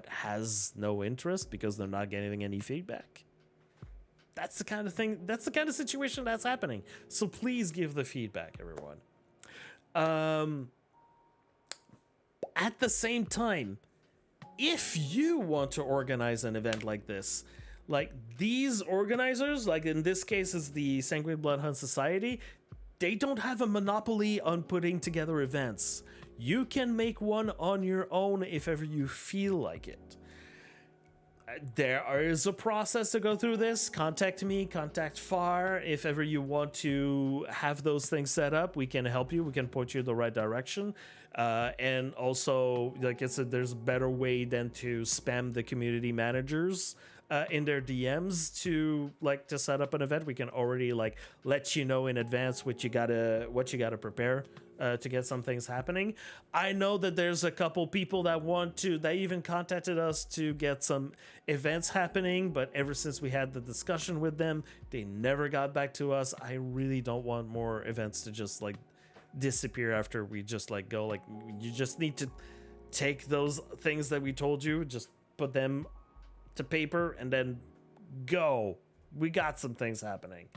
has no interest because they're not getting any feedback. That's the kind of thing, that's the kind of situation that's happening. So please give the feedback, everyone. At the same time, if you want to organize an event like this, like these organizers, like in this case is the Sanguine Bloodhunt Society, they don't have a monopoly on putting together events. You can make one on your own if ever you feel like it. There is a process to go through this. Contact me, contact FAR. If ever you want to have those things set up, we can help you. We can point you in the right direction. And also, like I said, there's a better way than to spam the community managers in their DMs to set up an event. We can already let you know in advance what you gotta prepare to get some things happening. I know that there's a couple people that even contacted us to get some events happening, but ever since we had the discussion with them, they never got back to us. I really don't want more events to just disappear after we just go. You just need to take those things that we told you, just put them to paper and then go. We got some things happening.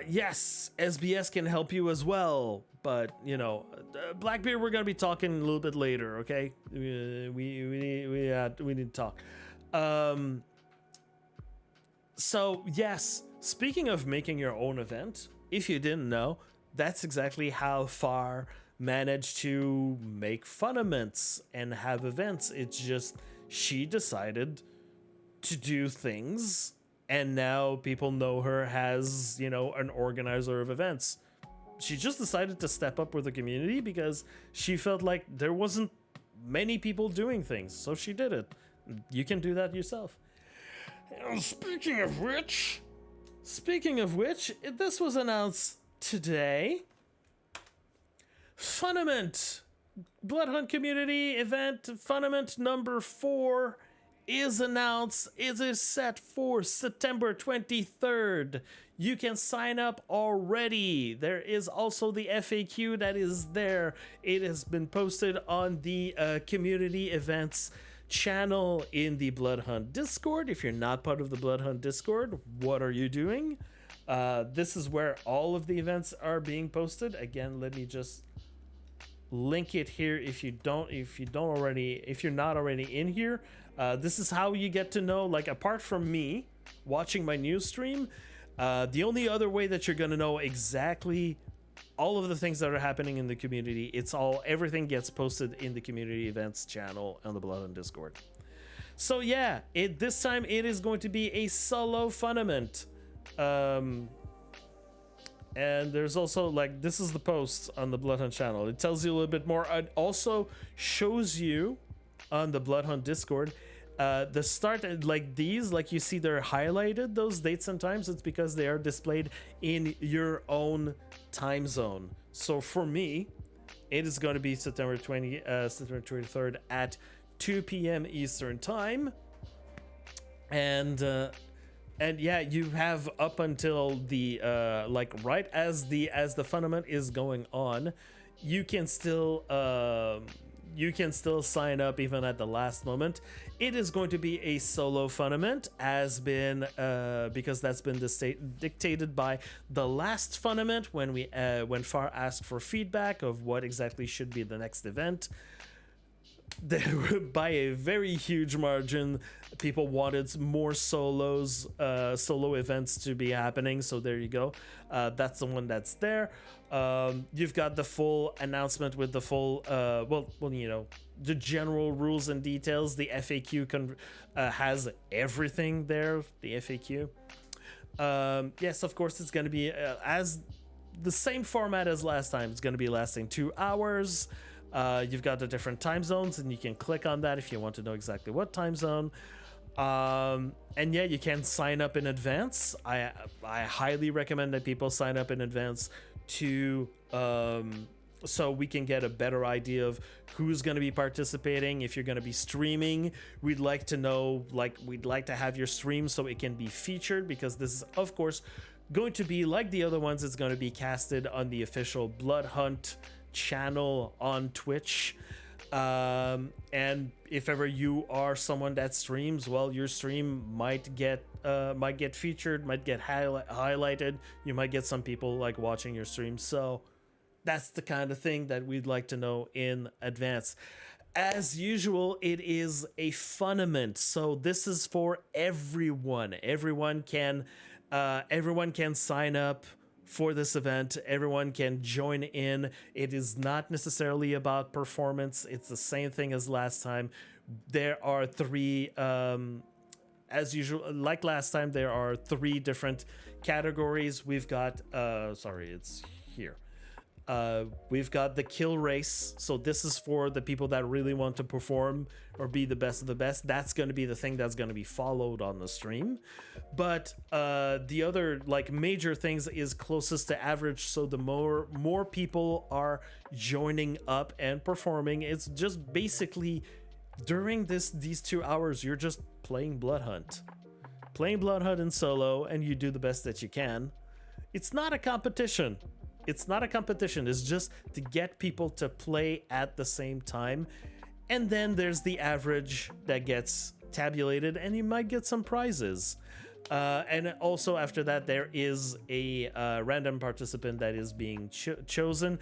Yes, SBS can help you as well, but Blackbeard, we're gonna be talking a little bit later, okay? We need to talk. So yes, speaking of making your own event, if you didn't know, that's exactly how FAR managed to make Funiments and have events. It's just she decided to do things, and now people know her as, an organizer of events. She just decided to step up with the community because she felt like there wasn't many people doing things, so she did it. You can do that yourself. And speaking of which, this was announced today. Funiment Bloodhunt community event Funiment number 4 is announced. It is set for September 23rd. You can sign up already. There is also the FAQ that is there. It has been posted on the community events channel in the Bloodhunt Discord. If you're not part of the Bloodhunt Discord, what are you doing? This is where all of the events are being posted. Again, let me just link it here if you're not already in here. This is how you get to know, apart from me watching my news stream, the only other way that you're gonna know exactly all of the things that are happening in the community, everything gets posted in the community events channel on the Bloodhunt Discord. So yeah, this time it is going to be a solo fundament. And there's also, like, this is the post on the Bloodhunt channel. It tells you a little bit more. It also shows you on the Bloodhunt Discord the start, like these, like you see they're highlighted, those dates and times. It's because they are displayed in your own time zone. So for me, it is going to be September 23rd at 2 p.m. Eastern time. And yeah, you have up until the like right as the fundament is going on, you can still sign up even at the last moment. It is going to be a solo fundament, because that's been dictated by the last fundament when Far asked for feedback of what exactly should be the next event. By a very huge margin, people wanted more solo events to be happening, so there you go. That's the one that's there. You've got the full announcement with the full the general rules and details. The FAQ has everything there, the FAQ. Yes, of course, it's going to be as the same format as last time. It's going to be lasting 2 hours. You've got the different time zones, and you can click on that if you want to know exactly what time zone. And yeah, you can sign up in advance. I highly recommend that people sign up in advance to so we can get a better idea of who's going to be participating. If you're going to be streaming, we'd like to know, we'd like to have your stream so it can be featured, because this is, of course, going to be like the other ones. It's going to be casted on the official Bloodhunt channel on Twitch. And if ever you are someone that streams, well, your stream might get featured, might get highlighted. You might get some people watching your stream. So that's the kind of thing that we'd like to know in advance. As usual, it is a fundament, so this is for everyone. Everyone can sign up for this event. Everyone can join in. It is not necessarily about performance. It's the same thing as last time. There are three, as usual, like last time, there are 3 different categories. We've got, it's here. We've got the kill race. So this is for the people that really want to perform or be the best of the best. That's going to be the thing that's going to be followed on the stream. But the other major things is closest to average. So the more people are joining up and performing, it's just basically during these 2 hours, you're just playing Bloodhunt in solo, and you do the best that you can. It's not a competition. It's just to get people to play at the same time. And then there's the average that gets tabulated, and you might get some prizes. And also after that, there is a random participant that is being chosen.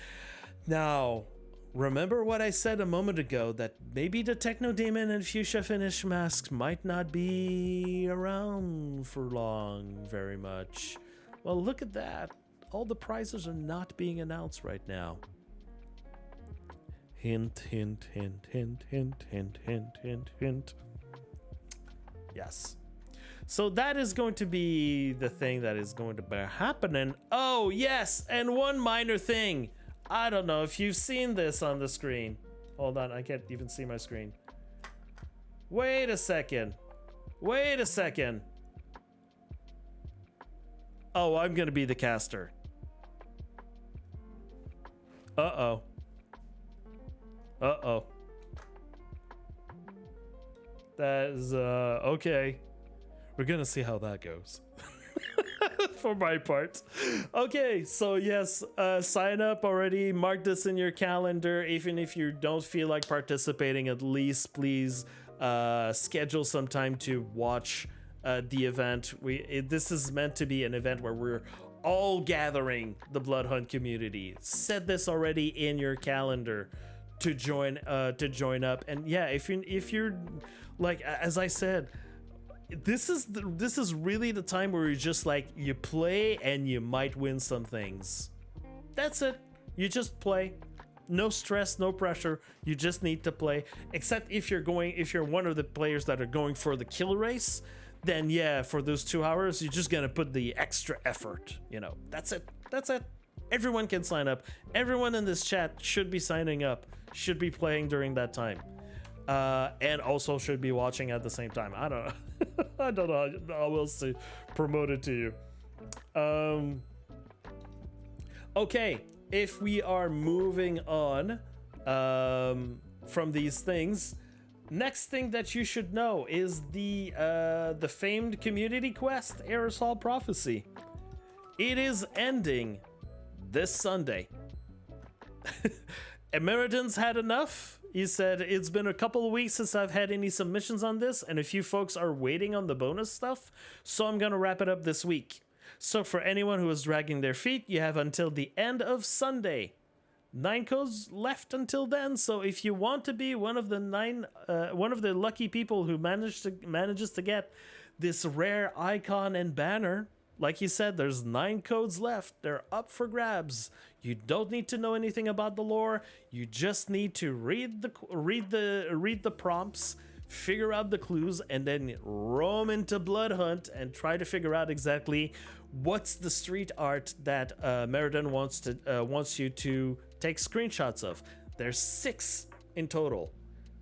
Now, remember what I said a moment ago, that maybe the Techno Demon and Fuchsia Finish masks might not be around for long very much. Well, look at that. All the prizes are not being announced right now. Hint, hint, hint, hint, hint, hint, hint, hint, hint. Yes. So that is going to be the thing that is going to be happening. Oh, yes, and one minor thing. I don't know if you've seen this on the screen. Hold on, I can't even see my screen. Wait a second. Oh, I'm gonna be the caster. Uh-oh. That is, okay. We're gonna see how that goes. For my part. Okay, so yes, sign up already. Mark this in your calendar. Even if you don't feel like participating, at least please schedule some time to watch the event. This is meant to be an event where we're all gathering the Bloodhunt community. Set this already in your calendar to join up. And yeah, if you're like, as I said, this is really the time where you just you play and you might win some things. That's it. You just play. No stress, no pressure. You just need to play. Except if you're one of the players that are going for the kill race, then yeah, for those 2 hours, you're just gonna put the extra effort. That's it. That's it. Everyone can sign up. Everyone in this chat should be signing up. Should be playing during that time. And also should be watching at the same time. I don't know. I don't know how else to promote it to you. Okay, if we are moving on from these things, next thing that you should know is the famed community quest, Aerosol Prophecy. It is ending this Sunday. Emeriton's had enough. He said, it's been a couple of weeks since I've had any submissions on this, and a few folks are waiting on the bonus stuff, so I'm gonna wrap it up this week. So for anyone who is dragging their feet, you have until the end of Sunday. 9 codes left until then, so if you want to be one of the lucky people who manages to get this rare icon and banner, like he said, there's 9 codes left. They're up for grabs. You don't need to know anything about the lore. You just need to read the prompts, figure out the clues, and then roam into Bloodhunt and try to figure out exactly what's the street art that Meriden wants you to take screenshots of. There's 6 in total.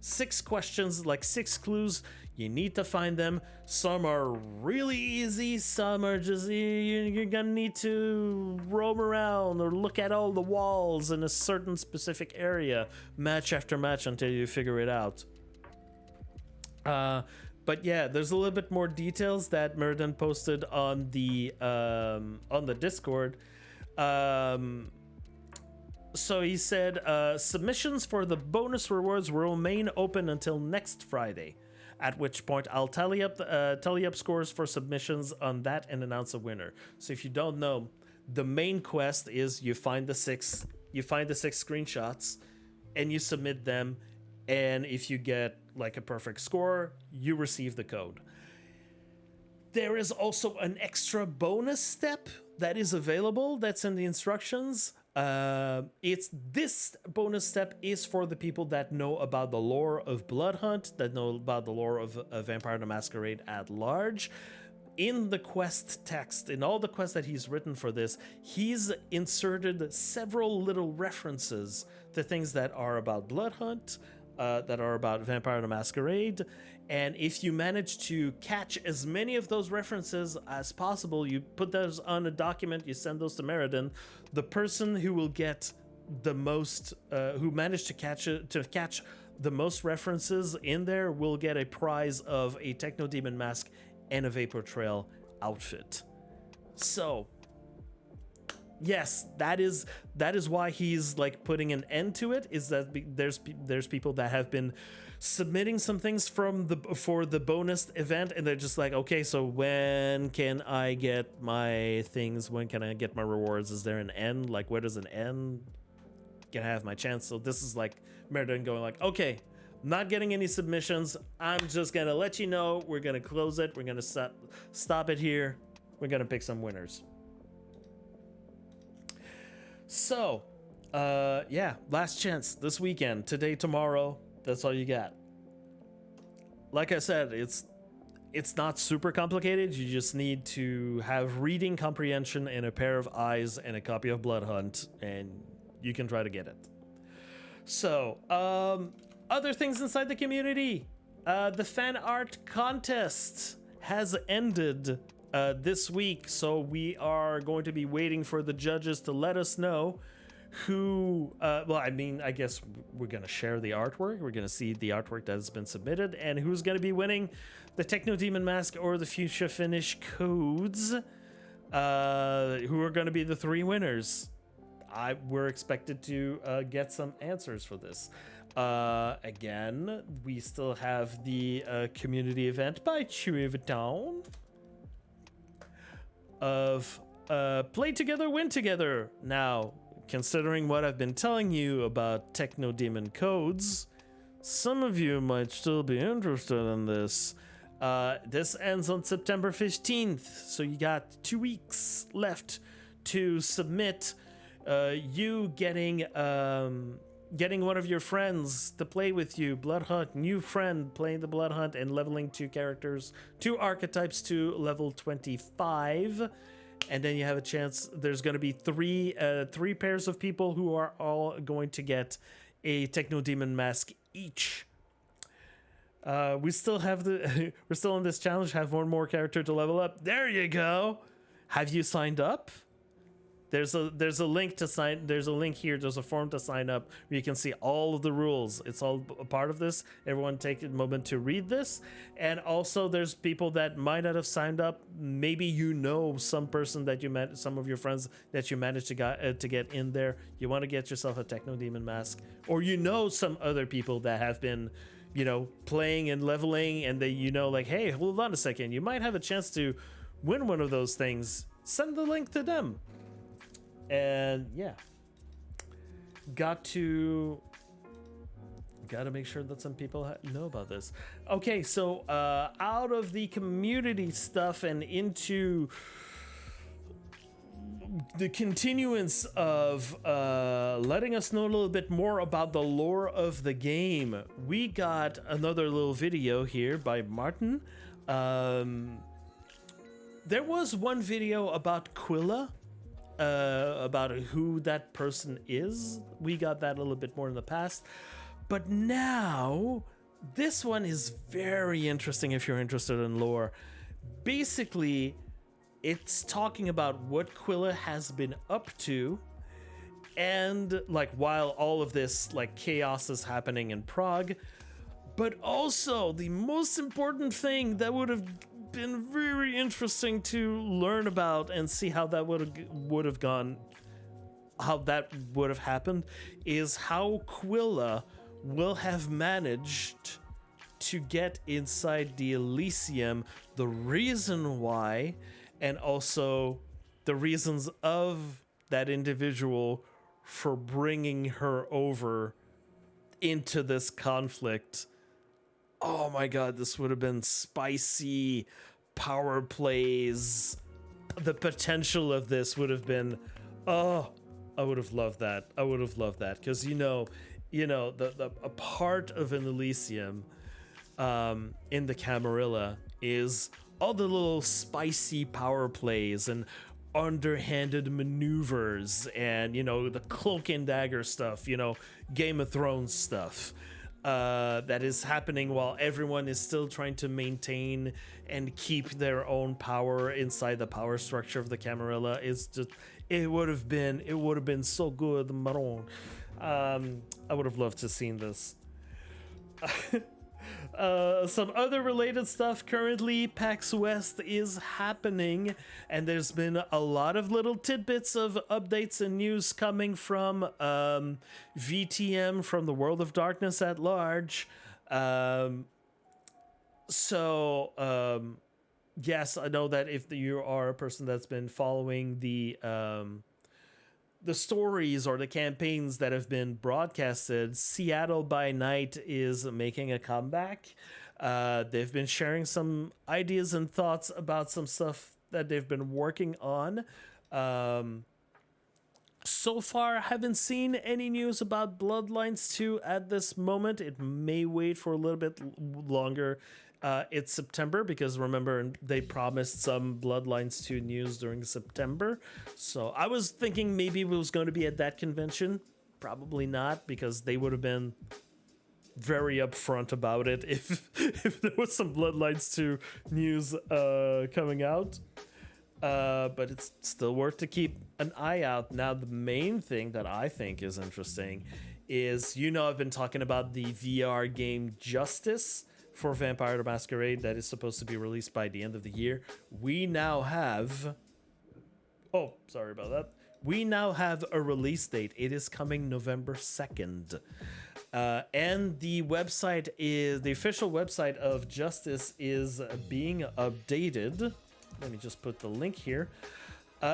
6 questions, like 6 clues. You need to find them. Some are really easy. Some are just, you're gonna need to roam around or look at all the walls in a certain specific area, match after match, until you figure it out. But yeah, there's a little bit more details that Meriden posted on the Discord. So he said, submissions for the bonus rewards will remain open until next Friday, at which point I'll tally up scores for submissions on that and announce a winner. So if you don't know, the main quest is you find the six screenshots and you submit them, and if you get like a perfect score, you receive the code. There is also an extra bonus step that is available that's in the instructions. This bonus step is for the people that know about the lore of Bloodhunt, that know about the lore of Vampire the Masquerade at large. In the quest text, in all the quests that he's written for this, he's inserted several little references to things that are about Bloodhunt, that are about Vampire the Masquerade. And if you manage to catch as many of those references as possible, you put those on a document, you send those to Meriden. The person who will get the most, who managed to catch the most references in there, will get a prize of a Techno Demon mask and a Vapor Trail outfit. So yes, that is why he's like putting an end to it, is that there's people that have been submitting some things for the bonus event, and they're just like, okay, so when can I get my things? When can I get my rewards? Is there an end? Like, where does an end? Can I have my chance? So this is like Meriden going like, okay, not getting any submissions. I'm just gonna let you know. We're gonna close it. We're gonna stop it here. We're gonna pick some winners. So, yeah, last chance this weekend, today, tomorrow. That's all you got. Like I said, it's not super complicated. You just need to have reading comprehension and a pair of eyes and a copy of Bloodhunt, and you can try to get it. So, other things inside the community. The fan art contest has ended this week, so we are going to be waiting for the judges to let us know who, I guess we're going to share the artwork. We're going to see the artwork that has been submitted and who's going to be winning the Techno Demon Mask or the Fuchsia Finish codes, who are going to be the 3 winners. We're expected to get some answers for this. Again, we still have the community event by Chewy Vuitton of play together, win together. Now, considering what I've been telling you about Techno Demon codes, some of you might still be interested in this. This ends on September 15th, so you got 2 weeks left to submit you getting one of your friends to play with you, Bloodhunt, new friend playing the Bloodhunt and leveling 2 characters, 2 archetypes to level 25. And then you have a chance, there's going to be three pairs of people who are all going to get a Techno Demon mask each. We still have we're still on this challenge, have one more character to level up. There you go. Have you signed up? There's a link to sign. There's a link here. There's a form to sign up where you can see all of the rules. It's all a part of this. Everyone take a moment to read this. And also, there's people that might not have signed up. Maybe you know some person that you met, some of your friends that you managed to get in there. You want to get yourself a Techno Demon mask, or you know some other people that have been, playing and leveling, and they, like, hey, hold on a second, you might have a chance to win one of those things. Send the link to them. And yeah, gotta make sure that some people know about this. Okay, so out of the community stuff and into the continuance of letting us know a little bit more about the lore of the game, we got another little video here by Martin. There was one video about Quilla, about who that person is. We got that a little bit more in the past, but now this one is very interesting if you're interested in lore. Basically, it's talking about what Quilla has been up to, and like while all of this like chaos is happening in Prague, but also the most important thing that would have been very interesting to learn about and see how that would have gone, how that would have happened, is how Quilla will have managed to get inside the Elysium, the reason why, and also the reasons of that individual for bringing her over into this conflict. Oh my god, this would have been spicy power plays. The potential of this would have been, I would have loved that. I would have loved that, because a part of an Elysium in the Camarilla is all the little spicy power plays and underhanded maneuvers and, the cloak and dagger stuff, Game of Thrones stuff. That is happening while everyone is still trying to maintain and keep their own power inside the power structure of the Camarilla. It would have been so good, Maron. I would have loved to have seen this. Some other related stuff currently, PAX West is happening, and there's been a lot of little tidbits of updates and news coming from VTM, from the World of Darkness at large. Yes, I know that if you are a person that's been following the stories or the campaigns that have been broadcasted, Seattle by Night is making a comeback. They've been sharing some ideas and thoughts about some stuff that they've been working on. So far, I haven't seen any news about Bloodlines 2 at this moment. It may wait for a little bit longer. It's September, because remember, they promised some Bloodlines 2 news during September. So I was thinking maybe it was going to be at that convention. Probably not, because they would have been very upfront about it if there was some Bloodlines 2 news coming out. But it's still worth to keep an eye out. Now, the main thing that I think is interesting is, I've been talking about the VR game Justice for Vampire the Masquerade that is supposed to be released by the end of the year. We now have... Oh, sorry about that. We now have a release date. It is coming November 2nd. And the official website of Justice is being updated. Let me just put the link here.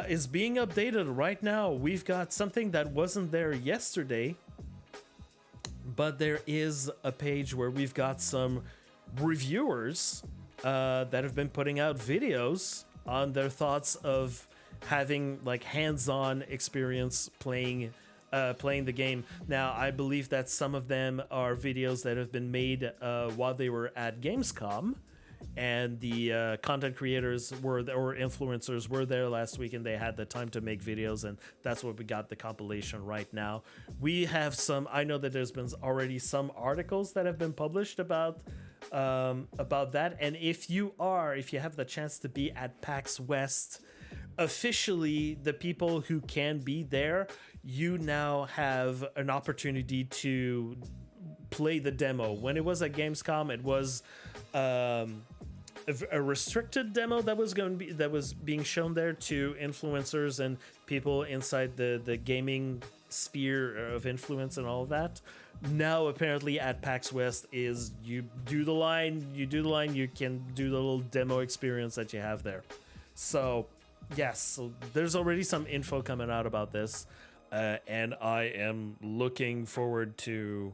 Is being updated right now. We've got something that wasn't there yesterday, but there is a page where we've got some reviewers that have been putting out videos on their thoughts of having like hands-on experience playing the game. Now, I believe that some of them are videos that have been made while they were at Gamescom, and the content creators or influencers were there last week, and they had the time to make videos, and that's what we got the compilation right now. We have some. I know that there's been already some articles that have been published about that, and if you have the chance to be at PAX West, officially the people who can be there, you now have an opportunity to play the demo. When it was at Gamescom, it was a restricted demo that was being shown there to influencers and people inside the gaming sphere of influence and all of that. Now apparently at PAX West is you do the line, you can do the little demo experience that you have there. So yes, so there's already some info coming out about this, and I am looking forward to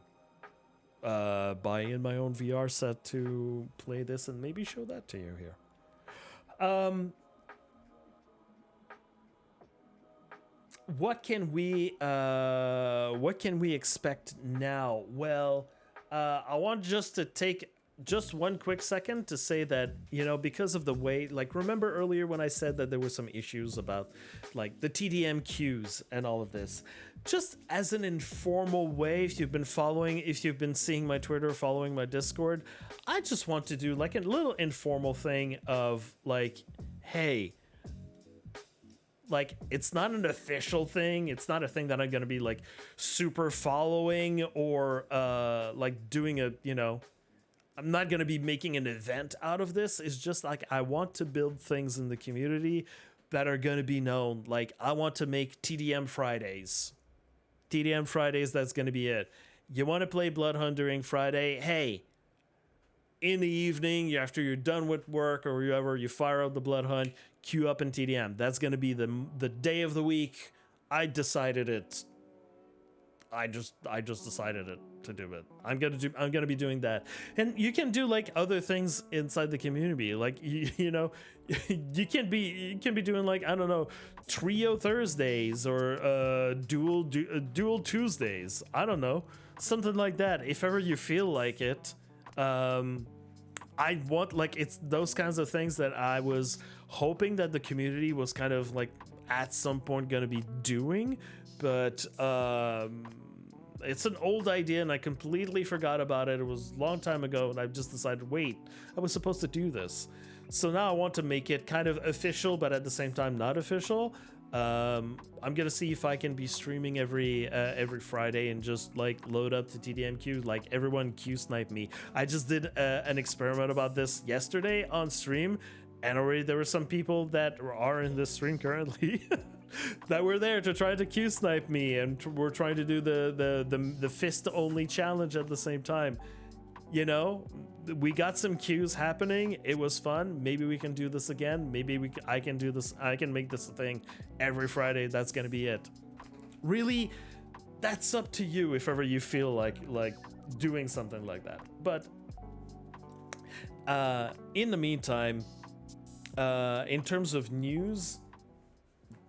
buying my own VR set to play this and maybe show that to you here. What can we expect now? Well, I want just to take just one quick second to say that, because of the way, like, remember earlier when I said that there were some issues about like the TDM queues and all of this, just as an informal way, if you've been seeing my Twitter, following my Discord, I just want to do like a little informal thing of like, hey, like, it's not an official thing. It's not a thing that I'm going to be like super following or like doing I'm not going to be making an event out of this. It's just like I want to build things in the community that are going to be known. Like, I want to make TDM Fridays. That's going to be it. You want to play Bloodhunt during Friday? Hey, in the evening, after you're done with work or whatever, you fire up the Bloodhunt, queue up in TDM. That's going to be the day of the week. I decided it. I just decided it to do it. I'm gonna be doing that, and you can do like other things inside the community. Like you can be doing like, I don't know, trio Thursdays or dual Tuesdays. I don't know, something like that. If ever you feel like it, I want, like, it's those kinds of things that I was hoping that the community was kind of like at some point gonna be doing, but it's an old idea and I completely forgot about it. It was a long time ago and I just decided, wait, I was supposed to do this. So now I want to make it kind of official, but at the same time not official. I'm gonna see if I can be streaming every Friday and just like load up the TDM queue, like everyone queue snipe me. I just did an experiment about this yesterday on stream, and already there were some people that are in this stream currently that were there to try to queue snipe me, and we're trying to do the fist only challenge at the same time. We got some queues happening. It was fun. Maybe we can do this again. Maybe I can do this. I can make this a thing every Friday. That's gonna be it. Really, that's up to you if ever you feel like doing something like that. But in the meantime, in terms of news,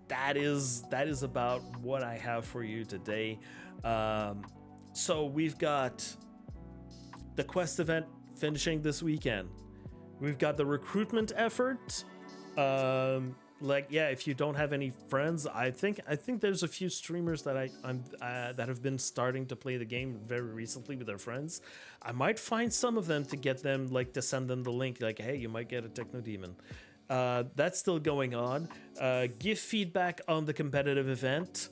that is about what I have for you today. So we've got the Quest event finishing this weekend. We've got the recruitment effort. If you don't have any friends, I think there's a few streamers that that have been starting to play the game very recently with their friends. I might find some of them to get them, like, to send them the link, like, hey, you might get a Techno Demon. That's still going on. Give feedback on the competitive event.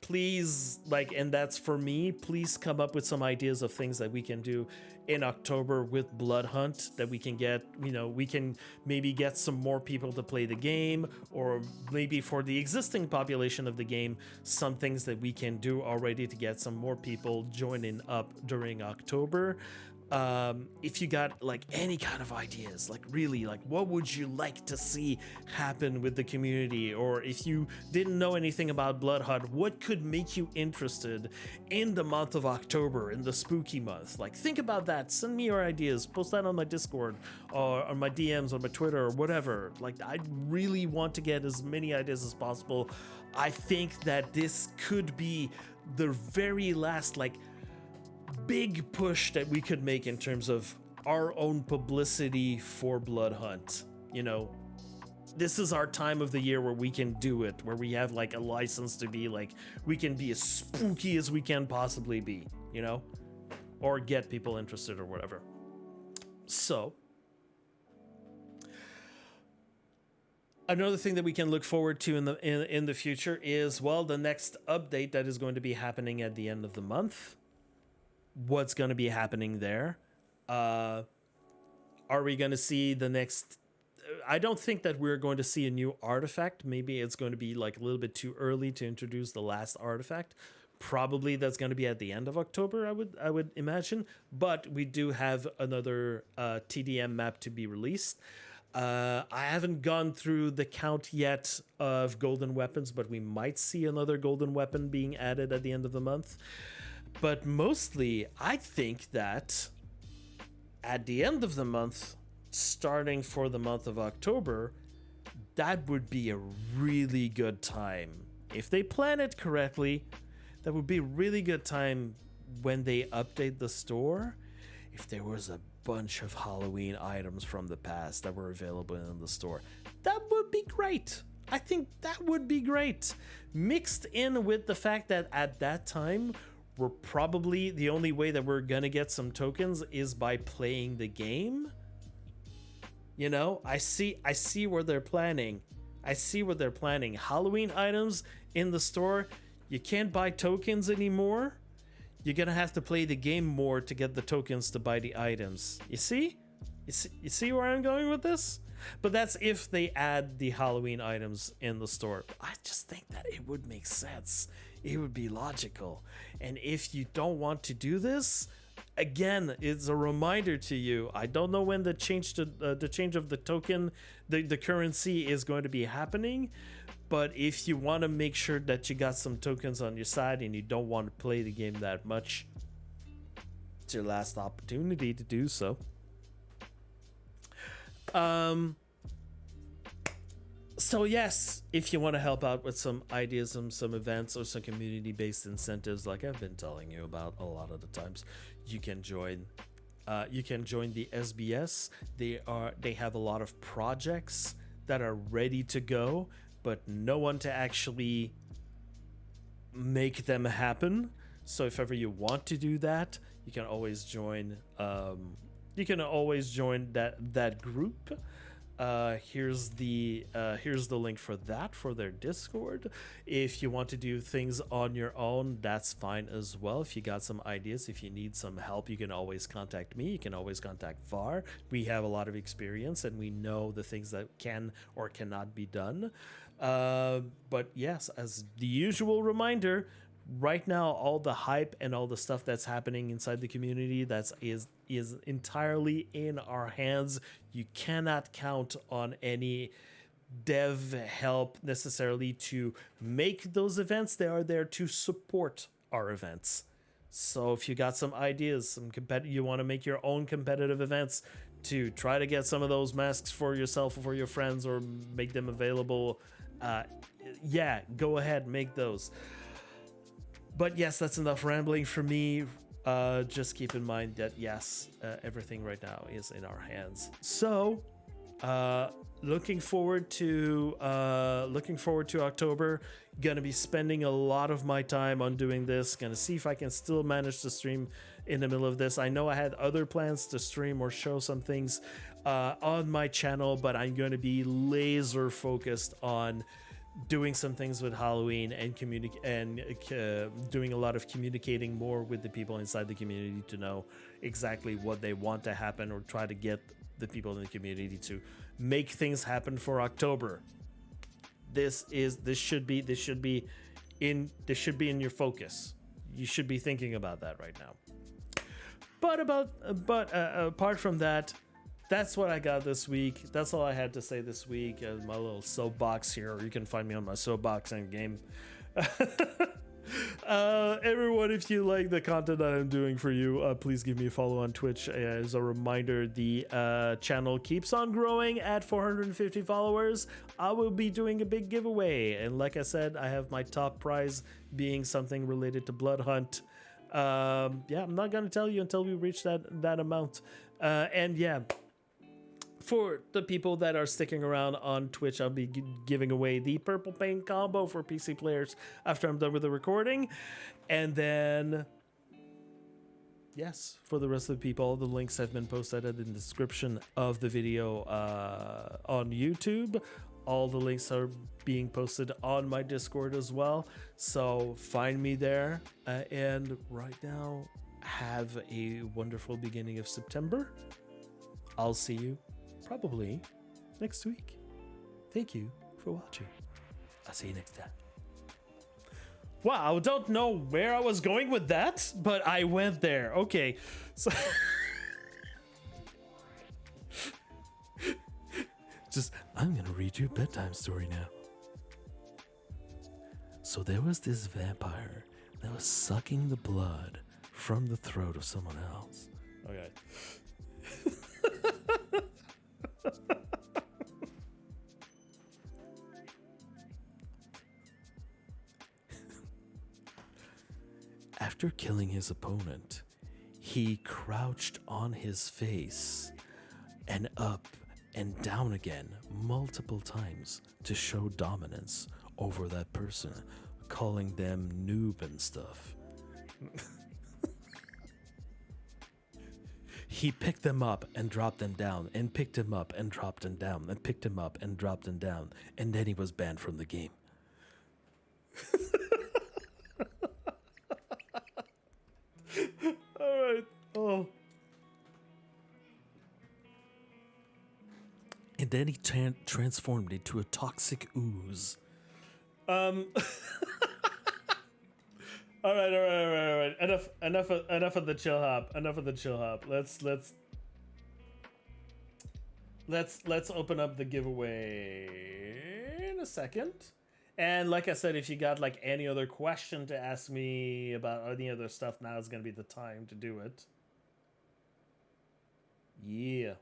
Please, and that's for me, please come up with some ideas of things that we can do in October with Bloodhunt that we can get, we can maybe get some more people to play the game, or maybe for the existing population of the game, some things that we can do already to get some more people joining up during October. If you got like any kind of ideas, like really, like what would you like to see happen with the community, or if you didn't know anything about Bloodhunt, what could make you interested in the month of October, in the spooky month? Like think about that, send me your ideas, post that on my Discord or on my DMs on my Twitter or whatever. Like I really want to get as many ideas as possible. I think that this could be the very last like big push that we could make in terms of our own publicity for Bloodhunt. You know, this is our time of the year where we can do it, where we have like a license to be like, we can be as spooky as we can possibly be, you know, or get people interested or whatever. So another thing that we can look forward to in the future is, well, the next update that is going to be happening at the end of the month. What's going to be happening there? Are we going to see the next? I don't think that we're going to see a new artifact. Maybe it's going to be like a little bit too early to introduce the last artifact. Probably that's going to be at the end of October, I would imagine. But we do have another TDM map to be released. I haven't gone through the count yet of golden weapons, but we might see another golden weapon being added at the end of the month. But mostly, I think that at the end of the month, starting for the month of October, that would be a really good time. If they plan it correctly, that would be a really good time when they update the store. If there was a bunch of Halloween items from the past that were available in the store, that would be great. I think that would be great. Mixed in with the fact that at that time, we're probably the only way that we're gonna get some tokens is by playing the game. You know, I see where they're planning. I see what they're planning. Halloween items in the store, you can't buy tokens anymore. You're gonna have to play the game more to get the tokens to buy the items. You see? You see where I'm going with this? But that's if they add the Halloween items in the store. I just think that it would make sense. It would be logical. And if you don't want to do this, again, it's a reminder to you. I don't know when the change of the token, the currency is going to be happening. But if you want to make sure that you got some tokens on your side and you don't want to play the game that much, it's your last opportunity to do so. So yes, if you want to help out with some ideas and some events or some community-based incentives, like I've been telling you about a lot of the times, you can join. You can join the SBS. They have a lot of projects that are ready to go, but no one to actually make them happen. So if ever you want to do that, you can always join. You can always join that group. Here's the link for that, for their Discord. If you want to do things on your own, that's fine as well. If you got some ideas, if you need some help, you can always contact me. You can always contact VAR. We have a lot of experience and we know the things that can or cannot be done. But yes, as the usual reminder, right now all the hype and all the stuff that's happening inside the community is entirely in our hands. You cannot count on any dev help necessarily to make those events. They are there to support our events. So if you got some ideas, you want to make your own competitive events to try to get some of those masks for yourself or for your friends or make them available, yeah, go ahead, make those. But yes, that's enough rambling for me. Just keep in mind that yes, everything right now is in our hands. So, looking forward to October. Gonna be spending a lot of my time on doing this. Gonna see if I can still manage to stream in the middle of this. I know I had other plans to stream or show some things on my channel, but I'm gonna be laser focused on doing some things with Halloween and doing a lot of communicating more with the people inside the community to know exactly what they want to happen, or try to get the people in the community to make things happen for October. This should be in your focus. You should be thinking about that right now. but apart from that, that's what I got this week. That's all I had to say this week. My little soapbox here. You can find me on my soapbox and game. Everyone, if you like the content that I'm doing for you, please give me a follow on Twitch. As a reminder, the channel keeps on growing at 450 followers. I will be doing a big giveaway, and like I said, I have my top prize being something related to Bloodhunt. Yeah, I'm not gonna tell you until we reach that amount. And yeah, for the people that are sticking around on Twitch, I'll be giving away the Purple Paint combo for PC players after I'm done with the recording. And then, yes, for the rest of the people, the links have been posted in the description of the video on YouTube. All the links are being posted on my Discord as well. So find me there. And right now, have a wonderful beginning of September. I'll see you probably next week. Thank you for watching. I'll see you next time. Wow, I don't know where I was going with that, but I went there. Okay, so I'm gonna read you a bedtime story now. So there was this vampire that was sucking the blood from the throat of someone else. Okay. After killing his opponent, he crouched on his face and up and down again multiple times to show dominance over that person, calling them noob and stuff. He picked them up and dropped them down, and picked him up and dropped him down, and picked him up and dropped him down, and then he was banned from the game. Alright. Oh. And then he transformed into a toxic ooze. All right. Enough of the chill hop. Let's open up the giveaway in a second. And like I said, if you got like any other question to ask me about any other stuff, now is gonna be the time to do it. Yeah.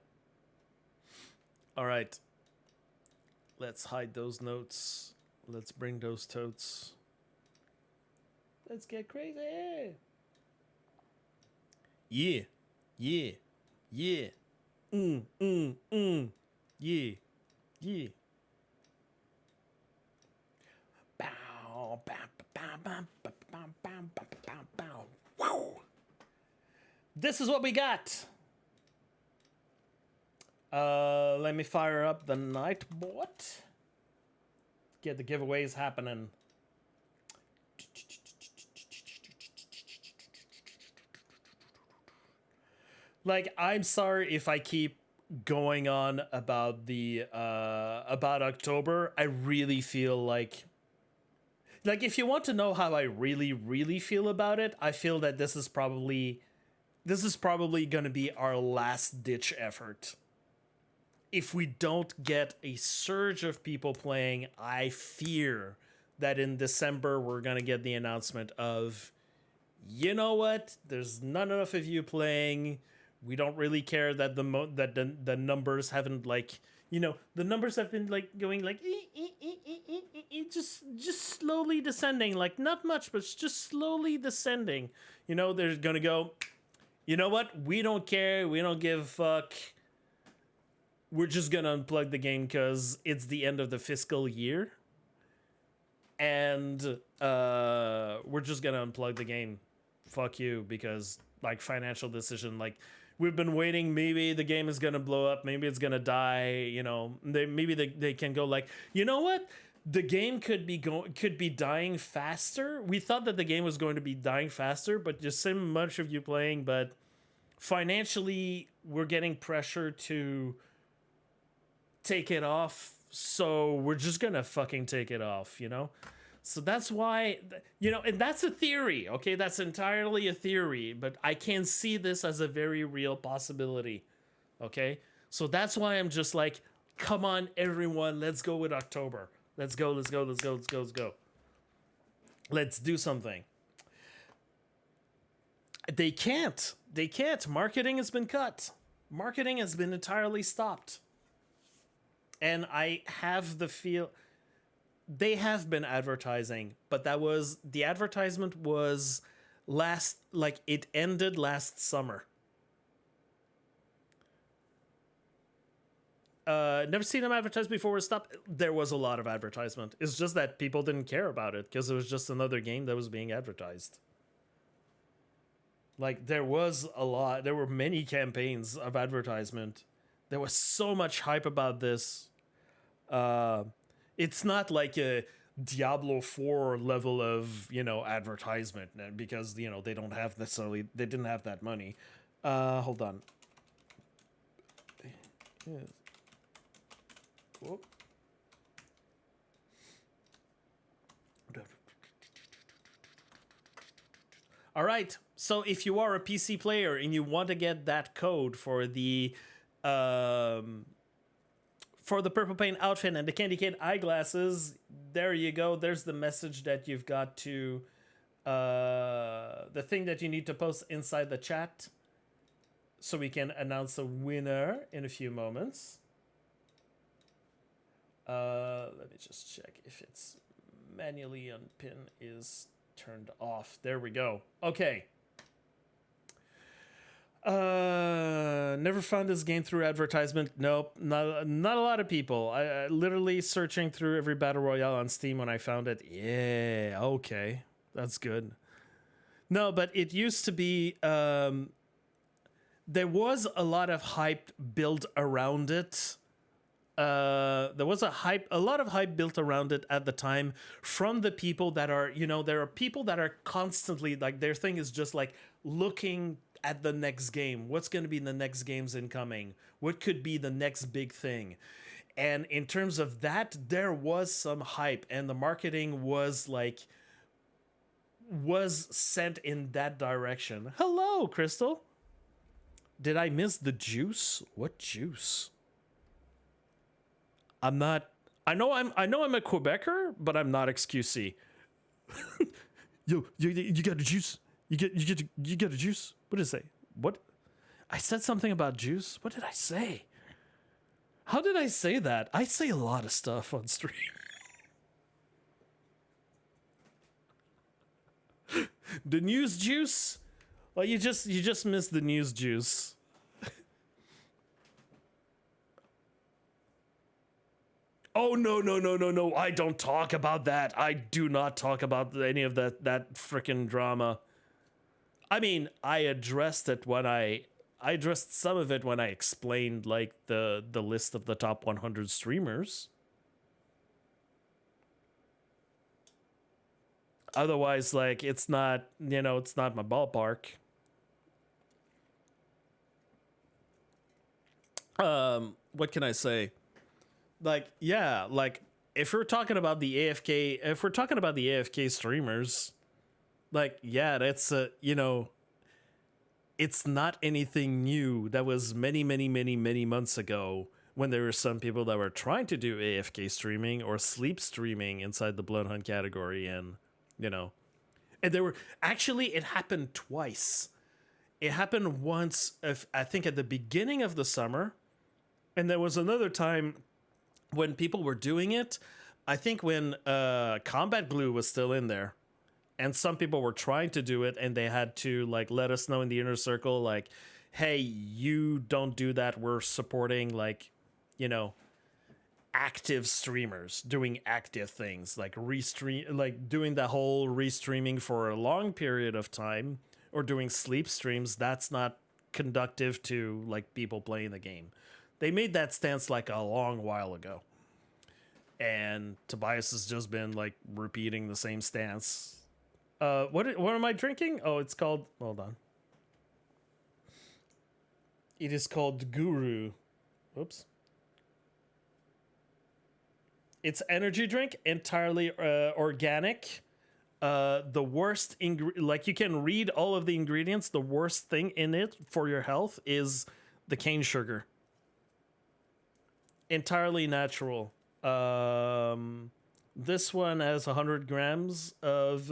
All right. Let's hide those notes. Let's bring those totes. Let's get crazy. Yeah. Yeah. Yeah. Yeah. Yeah. Bow, bow, bow, bow, bow, bow, bow, bow, bow. Wow. This is what we got. Let me fire up the Nightbot. Get the giveaways happening. Like, I'm sorry if I keep going on about the about October. I really feel like if you want to know how I really feel about it, I feel that this is probably going to be our last ditch effort. If we don't get a surge of people playing, I fear that in December we're going to get the announcement of, you know what, there's not enough of you playing. We don't really care that the numbers haven't, like, you know, the numbers have been like going like just slowly descending, like not much, but just slowly descending. You know, they're gonna go, you know what, we don't care, we don't give a fuck. We're just gonna unplug the game because it's the end of the fiscal year. And we're just gonna unplug the game. Fuck you, because like financial decision, like we've been waiting, maybe the game is gonna blow up, maybe it's gonna die, you know, they can go like, you know what? The game could be dying faster. We thought that the game was going to be dying faster, but just so much of you playing, but financially we're getting pressure to take it off, so we're just gonna fucking take it off, you know? So that's why, and that's a theory, okay? That's entirely a theory, but I can see this as a very real possibility, okay? So that's why I'm just like, come on, everyone, let's go with October. Let's go, let's go, let's go, let's go, let's go. Let's do something. They can't. They can't. Marketing has been cut. Marketing has been entirely stopped. And I have the feel they have been advertising, but the advertisement was it ended last summer. Never seen them advertise before. Stop. There was a lot of advertisement. It's just that people didn't care about it because it was just another game that was being advertised. Like there was a lot. There were many campaigns of advertisement. There was so much hype about this. It's not like a Diablo 4 level of advertisement because they don't have they didn't have that money. Hold on. Whoop. All right. So if you are a PC player and you want to get that code for the Purple Pain outfit and the Candy Cane eyeglasses, there you go. There's the message that you've got to the thing that you need to post inside the chat so we can announce a winner in a few moments. Let me just check if it's manually unpin is turned off. There we go. Okay. Never found this game through advertisement. Nope, not a lot of people. I literally searching through every battle royale on Steam when I found it. Yeah, okay, that's good. No, but it used to be. There was a lot of hype built around it. There was a lot of hype built around it at the time from the people that are, there are people that are constantly like their thing is just like looking at the next game. What's going to be the next games incoming? What could be the next big thing? And in terms of that, there was some hype and the marketing was sent in that direction. Hello, Crystal. Did I miss the juice? What juice? I'm not. I know I'm a Quebecer, but I'm not XQC. You got a juice. You got a juice. What did I say? What? I said something about juice. What did I say? How did I say that? I say a lot of stuff on stream. The news juice? Well, you just missed the news juice. Oh no! I don't talk about that. I do not talk about any of that freaking drama. I mean, I addressed it when I addressed some of it when I explained like the list of the top 100 streamers. Otherwise, like it's not my ballpark. What can I say? Like, yeah, like if we're talking about the AFK streamers, like, yeah, that's it's not anything new. That was many months ago when there were some people that were trying to do AFK streaming or sleep streaming inside the Bloodhunt category, and and there were actually it happened twice. It happened once, I think, at the beginning of the summer, and there was another time when people were doing it. I think when Combat Glue was still in there. And some people were trying to do it and they had to like let us know in the inner circle, like, hey, you don't do that. We're supporting like, active streamers doing active things like doing the whole restreaming for a long period of time or doing sleep streams. That's not conductive to like people playing the game. They made that stance like a long while ago. And Tobias has just been like repeating the same stance. What am I drinking? Oh, it's called, hold on. It is called Guru. Oops. It's energy drink, entirely organic. The worst like you can read all of the ingredients. The worst thing in it for your health is the cane sugar. Entirely natural. This one has 100 grams of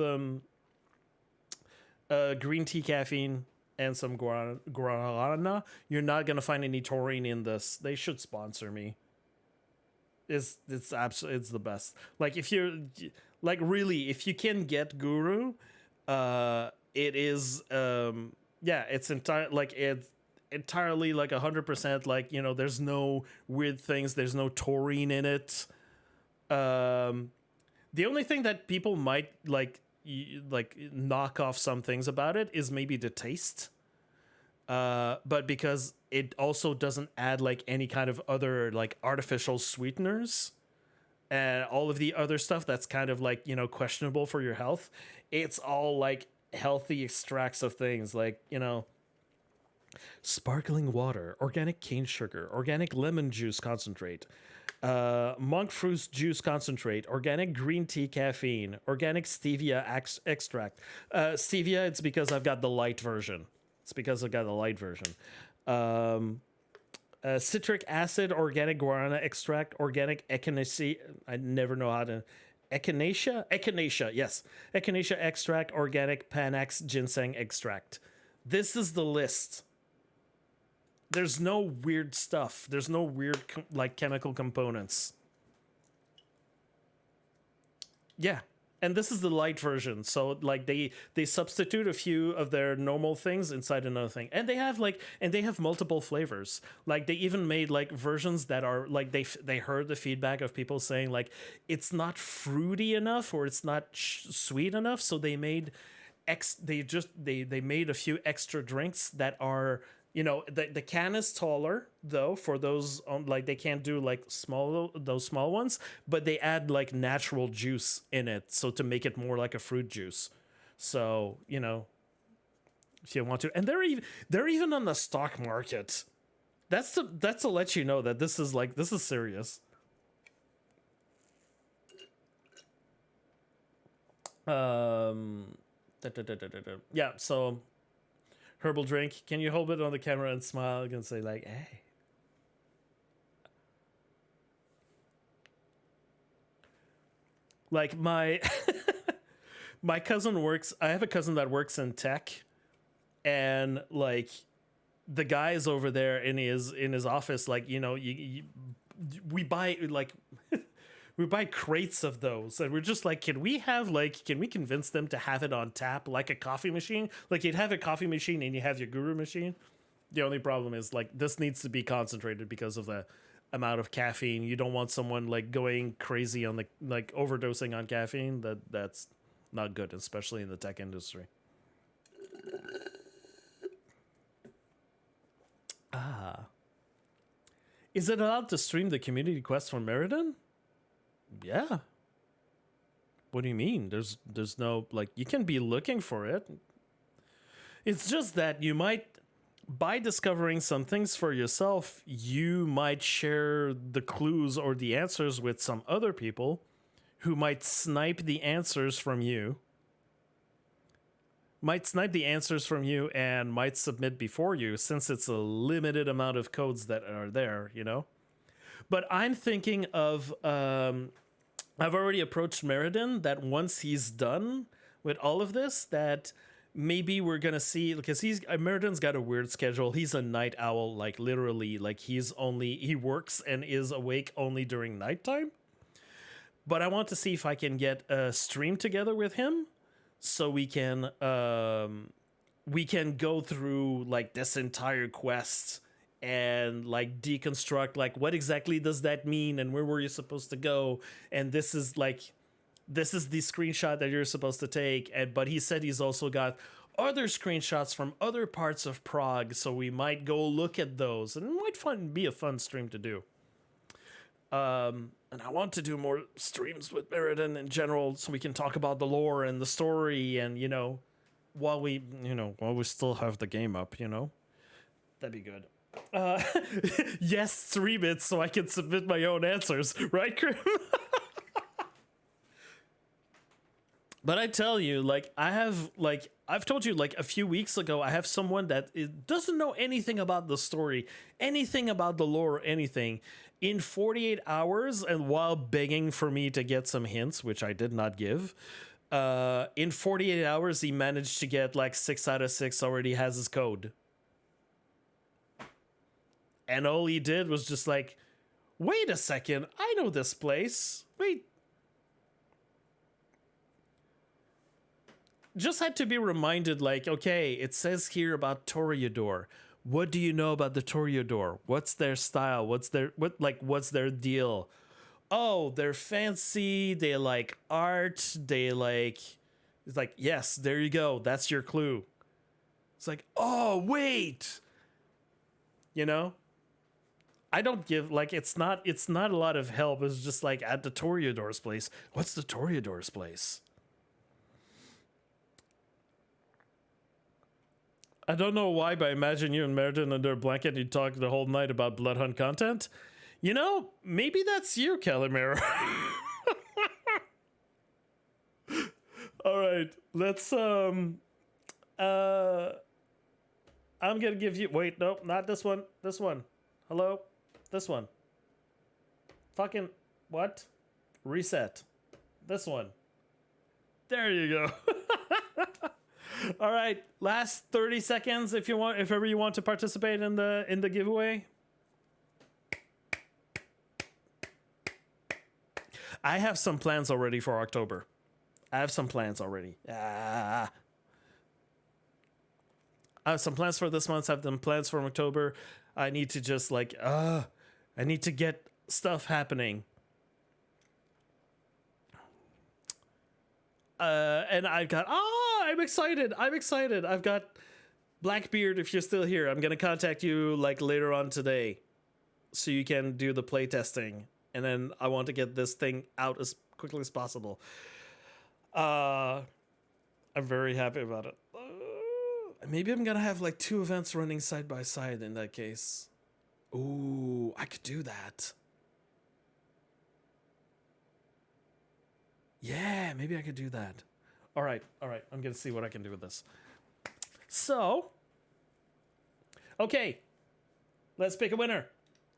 green tea caffeine and some guarana. You're not gonna find any taurine in this. They should sponsor me. It's absolutely, it's the best. Like if you're like really, if you can get Guru, it is yeah, it's entire like it's entirely like 100% like, you know, there's no weird things, there's no taurine in it. The only thing that people might like knock off some things about it is maybe the taste. But because it also doesn't add like any kind of other like artificial sweeteners and all of the other stuff that's kind of like, you know, questionable for your health, it's all like healthy extracts of things like, you know, sparkling water, organic cane sugar, organic lemon juice concentrate, monk fruit juice concentrate, organic green tea caffeine, organic stevia extract. Stevia, it's because I've got the light version. Citric acid, organic guarana extract, organic echinacea. I never know how to. Echinacea, yes. Echinacea extract, organic Panax ginseng extract. This is the list. There's no weird stuff. There's no weird like chemical components. Yeah. And this is the light version. So like they substitute a few of their normal things inside another thing. And they have multiple flavors. Like they even made like versions that are like they heard the feedback of people saying like it's not fruity enough or it's not sweet enough, so they made they made a few extra drinks that are, you know, the can is taller though for those like they can't do like those small ones, but they add like natural juice in it so to make it more like a fruit juice. So, you know, if you want to, and they're even on the stock market. That's to let you know that this is serious. Yeah, so herbal drink. Can you hold it on the camera and smile and say like, hey? Like my my cousin works. I have a cousin that works in tech, and like the guys over there in his office, like, you know, we buy like we buy crates of those, and we're just like, can we convince them to have it on tap like a coffee machine? Like you'd have a coffee machine and you have your Guru machine. The only problem is like this needs to be concentrated because of the amount of caffeine. You don't want someone like going crazy on the like overdosing on caffeine. That's not good, especially in the tech industry. Ah. Is it allowed to stream the community quest from Meriden? Yeah. What do you mean? There's no like you can be looking for it. It's just that you might, by discovering some things for yourself, you might share the clues or the answers with some other people who might snipe the answers from you. And might submit before you, since it's a limited amount of codes that are there, you know? But I'm thinking of I've already approached Meriden that once he's done with all of this, that maybe we're gonna see, because Meriden's got a weird schedule. He's a night owl, like literally, like he works and is awake only during nighttime. But I want to see if I can get a stream together with him, so we can go through like this entire quest and like deconstruct like what exactly does that mean and where were you supposed to go, and this is the screenshot that you're supposed to take. But he said he's also got other screenshots from other parts of Prague, so we might go look at those, and it might be a fun stream to do. And I want to do more streams with Meriden in general, so we can talk about the lore and the story, and you know, while we still have the game up, you know, that'd be good. Yes, stream it so I can submit my own answers, right, Grim? But I tell you, like, I have, like, I've told you, like, a few weeks ago, I have someone that doesn't know anything about the story, anything about the lore, or anything. In 48 hours, and while begging for me to get some hints, which I did not give, in 48 hours, he managed to get, like, 6 out of 6 already has his code. And all he did was just like, wait a second, I know this place. Wait. Just had to be reminded, like, okay, it says here about Toreador. What do you know about the Toreador? What's their style? What's their deal? Oh, they're fancy, they like art, they like, it's like, yes, there you go. That's your clue. It's like, oh, wait. You know? I don't give, like, it's not a lot of help. It's just like at the Toreador's place. What's the Toreador's place? I don't know why, but I imagine you and Meriden under a blanket, you talk the whole night about Bloodhunt content. You know, maybe that's you, Khalior. All right, let's I'm gonna give you, wait, nope, not this one. This one. Hello? This one. Fucking what? Reset. This one. There you go. All right, last 30 seconds if you want, if ever you want to participate in the giveaway. I have some plans already for October. I have some plans already. I have some plans for this month. I have some plans for October. I need to just like, I need to get stuff happening. And I've got, I'm excited. I've got Blackbeard, if you're still here. I'm going to contact you like later on today so you can do the play testing. And then I want to get this thing out as quickly as possible. I'm very happy about it. Maybe I'm going to have like 2 events running side by side in that case. Ooh, I could do that. Yeah, maybe I could do that. All right. I'm going to see what I can do with this. So, okay. Let's pick a winner.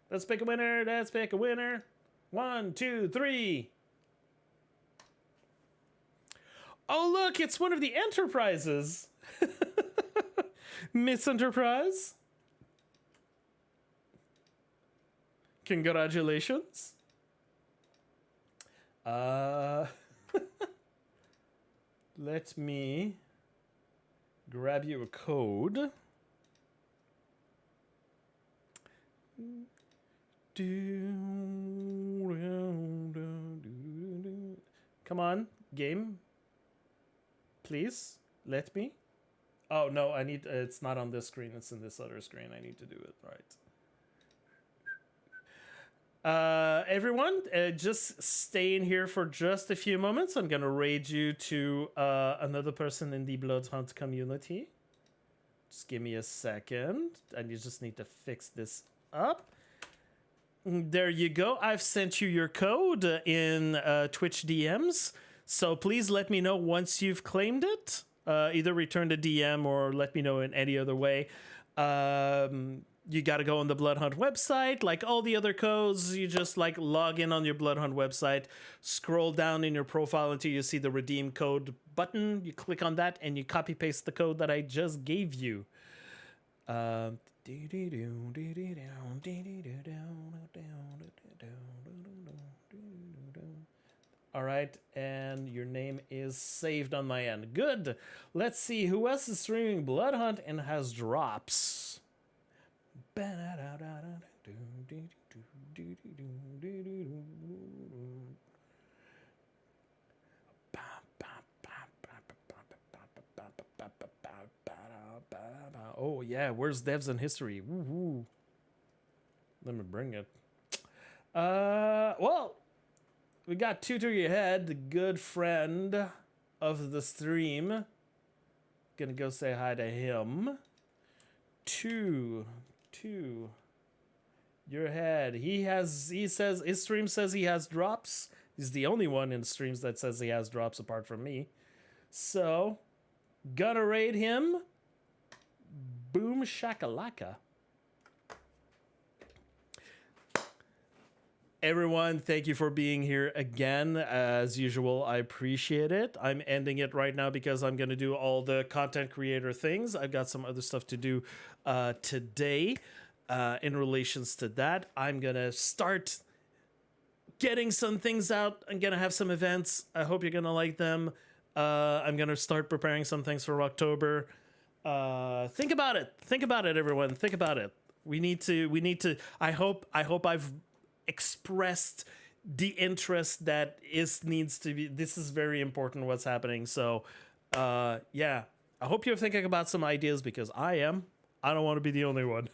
Let's pick a winner. 1, 2, 3. Oh, look, it's one of the enterprises. Miss Enterprise. Congratulations. Let me grab you a code. Come on, game. Please, let me. Oh, no, I need, it's not on this screen, it's in this other screen. I need to do it right. Everyone, just stay in here for just a few moments. I'm gonna raid you to another person in the Bloodhunt community. Just give me a second, and you just need to fix this up. There you go. I've sent you your code in Twitch DMs, so please let me know once you've claimed it. Either return the DM or let me know in any other way. You got to go on the Bloodhunt website. Like all the other codes, you just like log in on your Bloodhunt website, scroll down in your profile until you see the redeem code button. You click on that and you copy paste the code that I just gave you. All right, and your name is saved on my end. Good. Let's see who else is streaming Bloodhunt and has drops. Oh yeah, where's devs and history? Woo-hoo. Let me bring it. Well, we got Two to Your Head, the good friend of the stream. Gonna go say hi to him. Two. Your Head. He says his stream says he has drops. He's the only one in streams that says he has drops apart from me. So, gonna raid him. Boom shakalaka. Everyone, thank you for being here again. As usual, I appreciate it. I'm ending it right now because I'm going to do all the content creator things. I've got some other stuff to do today in relations to that. I'm going to start getting some things out. I'm going to have some events. I hope you're going to like them. I'm going to start preparing some things for October. Think about it. Think about it, everyone. Think about it. We need to, I hope I've expressed the interest that needs to be. This is very important what's happening. So yeah, I hope you're thinking about some ideas because I am. I don't want to be the only one.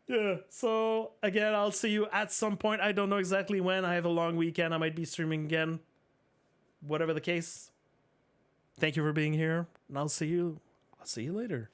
Yeah, so again, I'll see you at some point. I don't know exactly when. I have a long weekend. I might be streaming again, whatever the case. Thank you for being here, and I'll see you later.